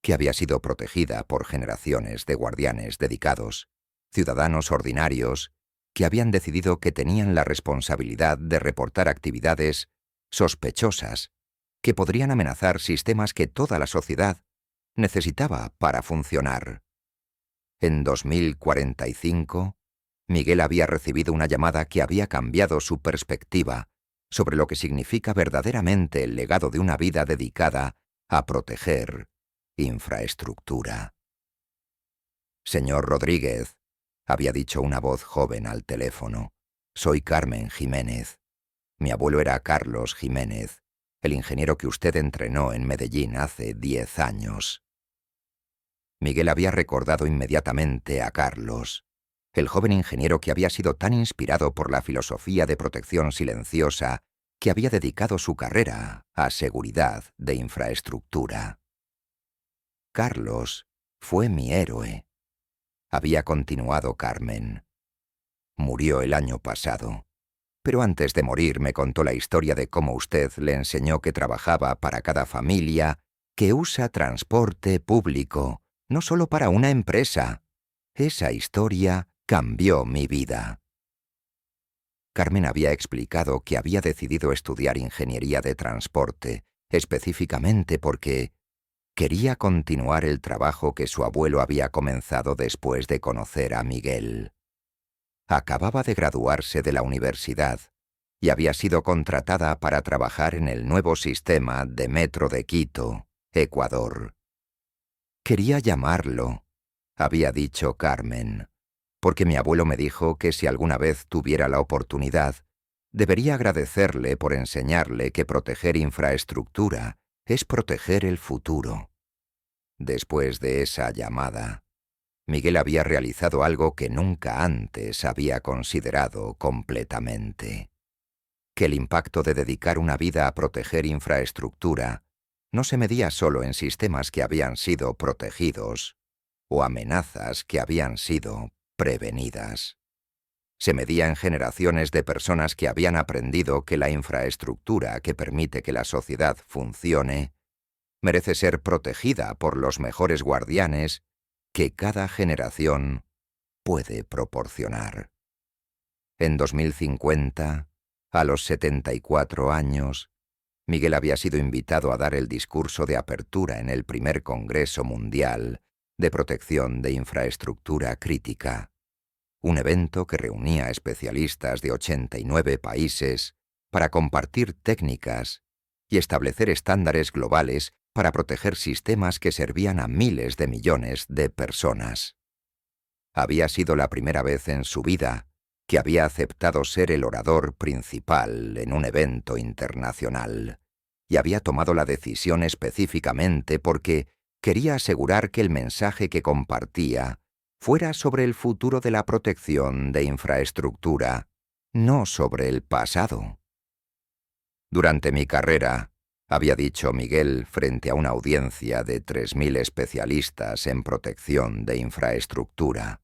S1: que había sido protegida por generaciones de guardianes dedicados, ciudadanos ordinarios que habían decidido que tenían la responsabilidad de reportar actividades sospechosas que podrían amenazar sistemas que toda la sociedad necesitaba para funcionar. En 2045, Miguel había recibido una llamada que había cambiado su perspectiva sobre lo que significa verdaderamente el legado de una vida dedicada a proteger infraestructura. «Señor Rodríguez», había dicho una voz joven al teléfono, «soy Carmen Jiménez. Mi abuelo era Carlos Jiménez, el ingeniero que usted entrenó en Medellín hace 10 años». Miguel había recordado inmediatamente a Carlos, el joven ingeniero que había sido tan inspirado por la filosofía de protección silenciosa que había dedicado su carrera a seguridad de infraestructura. Carlos fue mi héroe. Había continuado Carmen. Murió el año pasado, pero antes de morir me contó la historia de cómo usted le enseñó que trabajaba para cada familia que usa transporte público, no solo para una empresa. Esa historia cambió mi vida. Carmen había explicado que había decidido estudiar ingeniería de transporte, específicamente porque quería continuar el trabajo que su abuelo había comenzado después de conocer a Miguel. Acababa de graduarse de la universidad y había sido contratada para trabajar en el nuevo sistema de metro de Quito, Ecuador. Quería llamarlo, había dicho Carmen, porque mi abuelo me dijo que si alguna vez tuviera la oportunidad, debería agradecerle por enseñarle que proteger infraestructura es proteger el futuro. Después de esa llamada, Miguel había realizado algo que nunca antes había considerado completamente: que el impacto de dedicar una vida a proteger infraestructura no se medía solo en sistemas que habían sido protegidos o amenazas que habían sido prevenidas. Se medía en generaciones de personas que habían aprendido que la infraestructura que permite que la sociedad funcione merece ser protegida por los mejores guardianes que cada generación puede proporcionar. En 2050, a los 74 años, Miguel había sido invitado a dar el discurso de apertura en el primer Congreso Mundial de Protección de Infraestructura Crítica, un evento que reunía especialistas de 89 países para compartir técnicas y establecer estándares globales para proteger sistemas que servían a miles de millones de personas. Había sido la primera vez en su vida que había aceptado ser el orador principal en un evento internacional, y había tomado la decisión específicamente porque quería asegurar que el mensaje que compartía fuera sobre el futuro de la protección de infraestructura, no sobre el pasado. Durante mi carrera, había dicho Miguel frente a una audiencia de 3.000 especialistas en protección de infraestructura,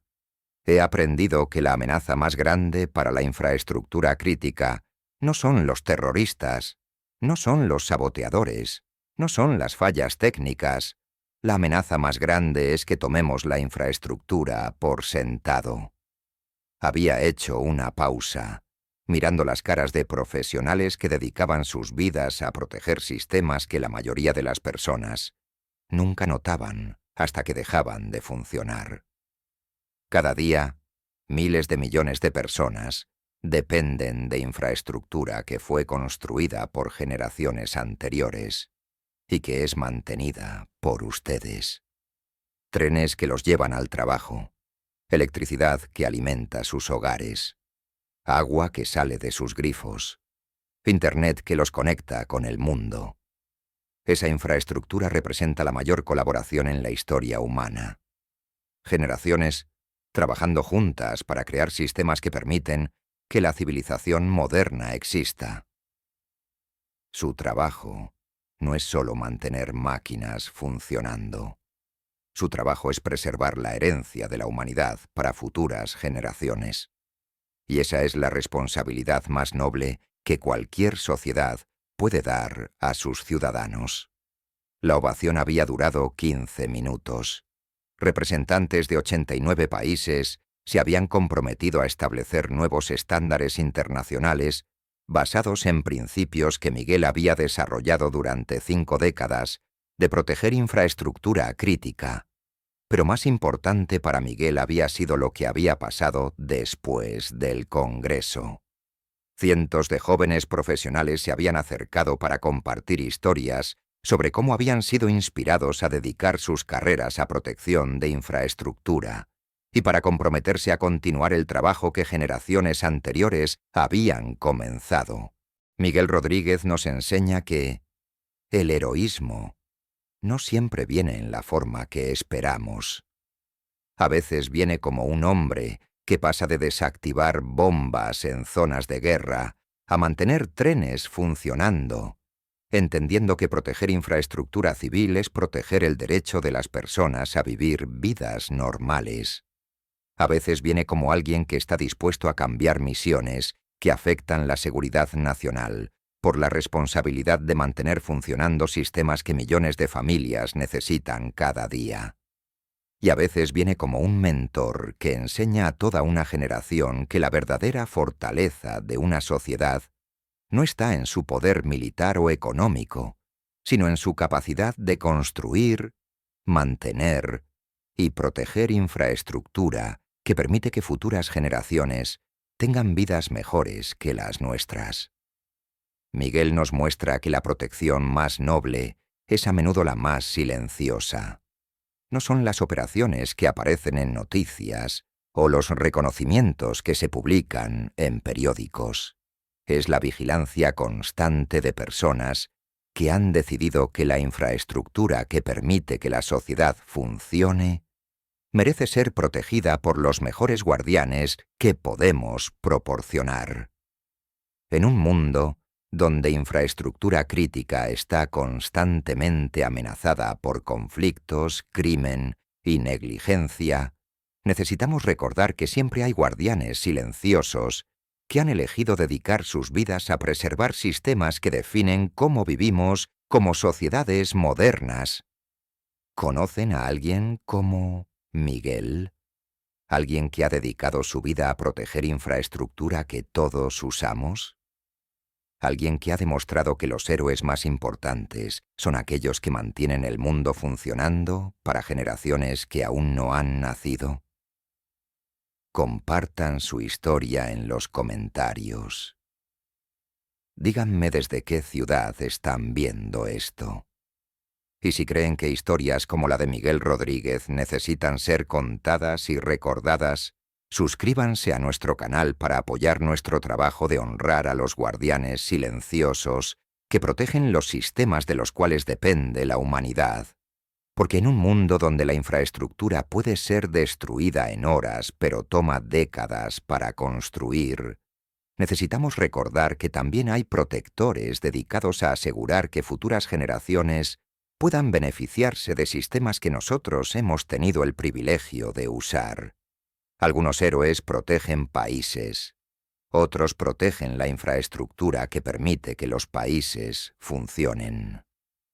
S1: he aprendido que la amenaza más grande para la infraestructura crítica no son los terroristas, no son los saboteadores, no son las fallas técnicas, La amenaza más grande es que tomemos la infraestructura por sentado. Había hecho una pausa, mirando las caras de profesionales que dedicaban sus vidas a proteger sistemas que la mayoría de las personas nunca notaban hasta que dejaban de funcionar. Cada día, miles de millones de personas dependen de infraestructura que fue construida por generaciones anteriores y que es mantenida por ustedes. Trenes que los llevan al trabajo, electricidad que alimenta sus hogares, agua que sale de sus grifos, internet que los conecta con el mundo. Esa infraestructura representa la mayor colaboración en la historia humana. Generaciones trabajando juntas para crear sistemas que permiten que la civilización moderna exista. Su trabajo no es solo mantener máquinas funcionando. Su trabajo es preservar la herencia de la humanidad para futuras generaciones. Y esa es la responsabilidad más noble que cualquier sociedad puede dar a sus ciudadanos. La ovación había durado 15 minutos. Representantes de 89 países se habían comprometido a establecer nuevos estándares internacionales basados en principios que Miguel había desarrollado durante 5 décadas de proteger infraestructura crítica. Pero más importante para Miguel había sido lo que había pasado después del Congreso. Cientos de jóvenes profesionales se habían acercado para compartir historias sobre cómo habían sido inspirados a dedicar sus carreras a protección de infraestructura y para comprometerse a continuar el trabajo que generaciones anteriores habían comenzado. Miguel Rodríguez nos enseña que el heroísmo no siempre viene en la forma que esperamos. A veces viene como un hombre que pasa de desactivar bombas en zonas de guerra a mantener trenes funcionando, entendiendo que proteger infraestructura civil es proteger el derecho de las personas a vivir vidas normales. A veces viene como alguien que está dispuesto a cambiar misiones que afectan la seguridad nacional, por la responsabilidad de mantener funcionando sistemas que millones de familias necesitan cada día. Y a veces viene como un mentor que enseña a toda una generación que la verdadera fortaleza de una sociedad no está en su poder militar o económico, sino en su capacidad de construir, mantener y proteger infraestructura que permite que futuras generaciones tengan vidas mejores que las nuestras. Miguel nos muestra que la protección más noble es a menudo la más silenciosa. No son las operaciones que aparecen en noticias o los reconocimientos que se publican en periódicos. Es la vigilancia constante de personas que han decidido que la infraestructura que permite que la sociedad funcione merece ser protegida por los mejores guardianes que podemos proporcionar. En un mundo donde infraestructura crítica está constantemente amenazada por conflictos, crimen y negligencia, necesitamos recordar que siempre hay guardianes silenciosos que han elegido dedicar sus vidas a preservar sistemas que definen cómo vivimos como sociedades modernas. ¿Conocen a alguien como Miguel? ¿Alguien que ha dedicado su vida a proteger infraestructura que todos usamos? Alguien que ha demostrado que los héroes más importantes son aquellos que mantienen el mundo funcionando para generaciones que aún no han nacido. Compartan su historia en los comentarios. Díganme desde qué ciudad están viendo esto. Y si creen que historias como la de Miguel Rodríguez necesitan ser contadas y recordadas, suscríbanse a nuestro canal para apoyar nuestro trabajo de honrar a los guardianes silenciosos que protegen los sistemas de los cuales depende la humanidad. Porque en un mundo donde la infraestructura puede ser destruida en horas, pero toma décadas para construir, necesitamos recordar que también hay protectores dedicados a asegurar que futuras generaciones puedan beneficiarse de sistemas que nosotros hemos tenido el privilegio de usar. Algunos héroes protegen países, otros protegen la infraestructura que permite que los países funcionen.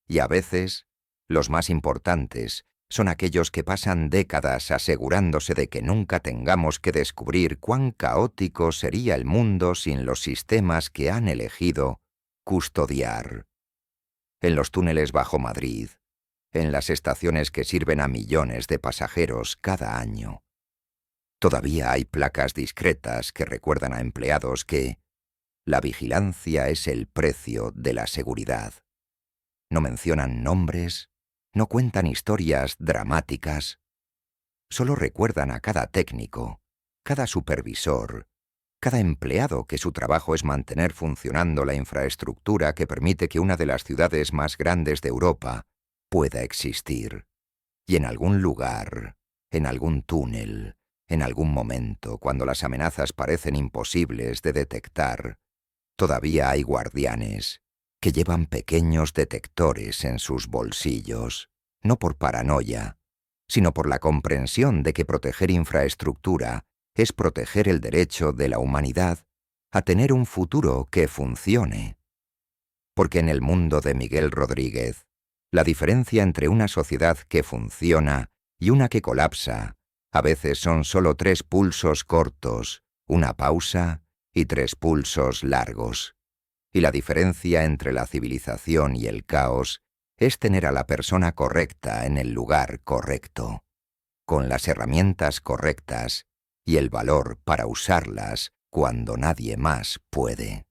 S1: Y a veces, Los más importantes son aquellos que pasan décadas asegurándose de que nunca tengamos que descubrir cuán caótico sería el mundo sin los sistemas que han elegido custodiar. En los túneles bajo Madrid, en las estaciones que sirven a millones de pasajeros cada año. Todavía hay placas discretas que recuerdan a empleados que la vigilancia es el precio de la seguridad. No mencionan nombres, no cuentan historias dramáticas. Solo recuerdan a cada técnico, cada supervisor, cada empleado que su trabajo es mantener funcionando la infraestructura que permite que una de las ciudades más grandes de Europa pueda existir. Y en algún lugar, en algún túnel, en algún momento, cuando las amenazas parecen imposibles de detectar, todavía hay guardianes que llevan pequeños detectores en sus bolsillos, no por paranoia, sino por la comprensión de que proteger infraestructura es proteger el derecho de la humanidad a tener un futuro que funcione. Porque en el mundo de Miguel Rodríguez, la diferencia entre una sociedad que funciona y una que colapsa a veces son solo 3 pulsos cortos, una pausa y 3 pulsos largos. Y la diferencia entre la civilización y el caos es tener a la persona correcta en el lugar correcto, con las herramientas correctas y el valor para usarlas cuando nadie más puede.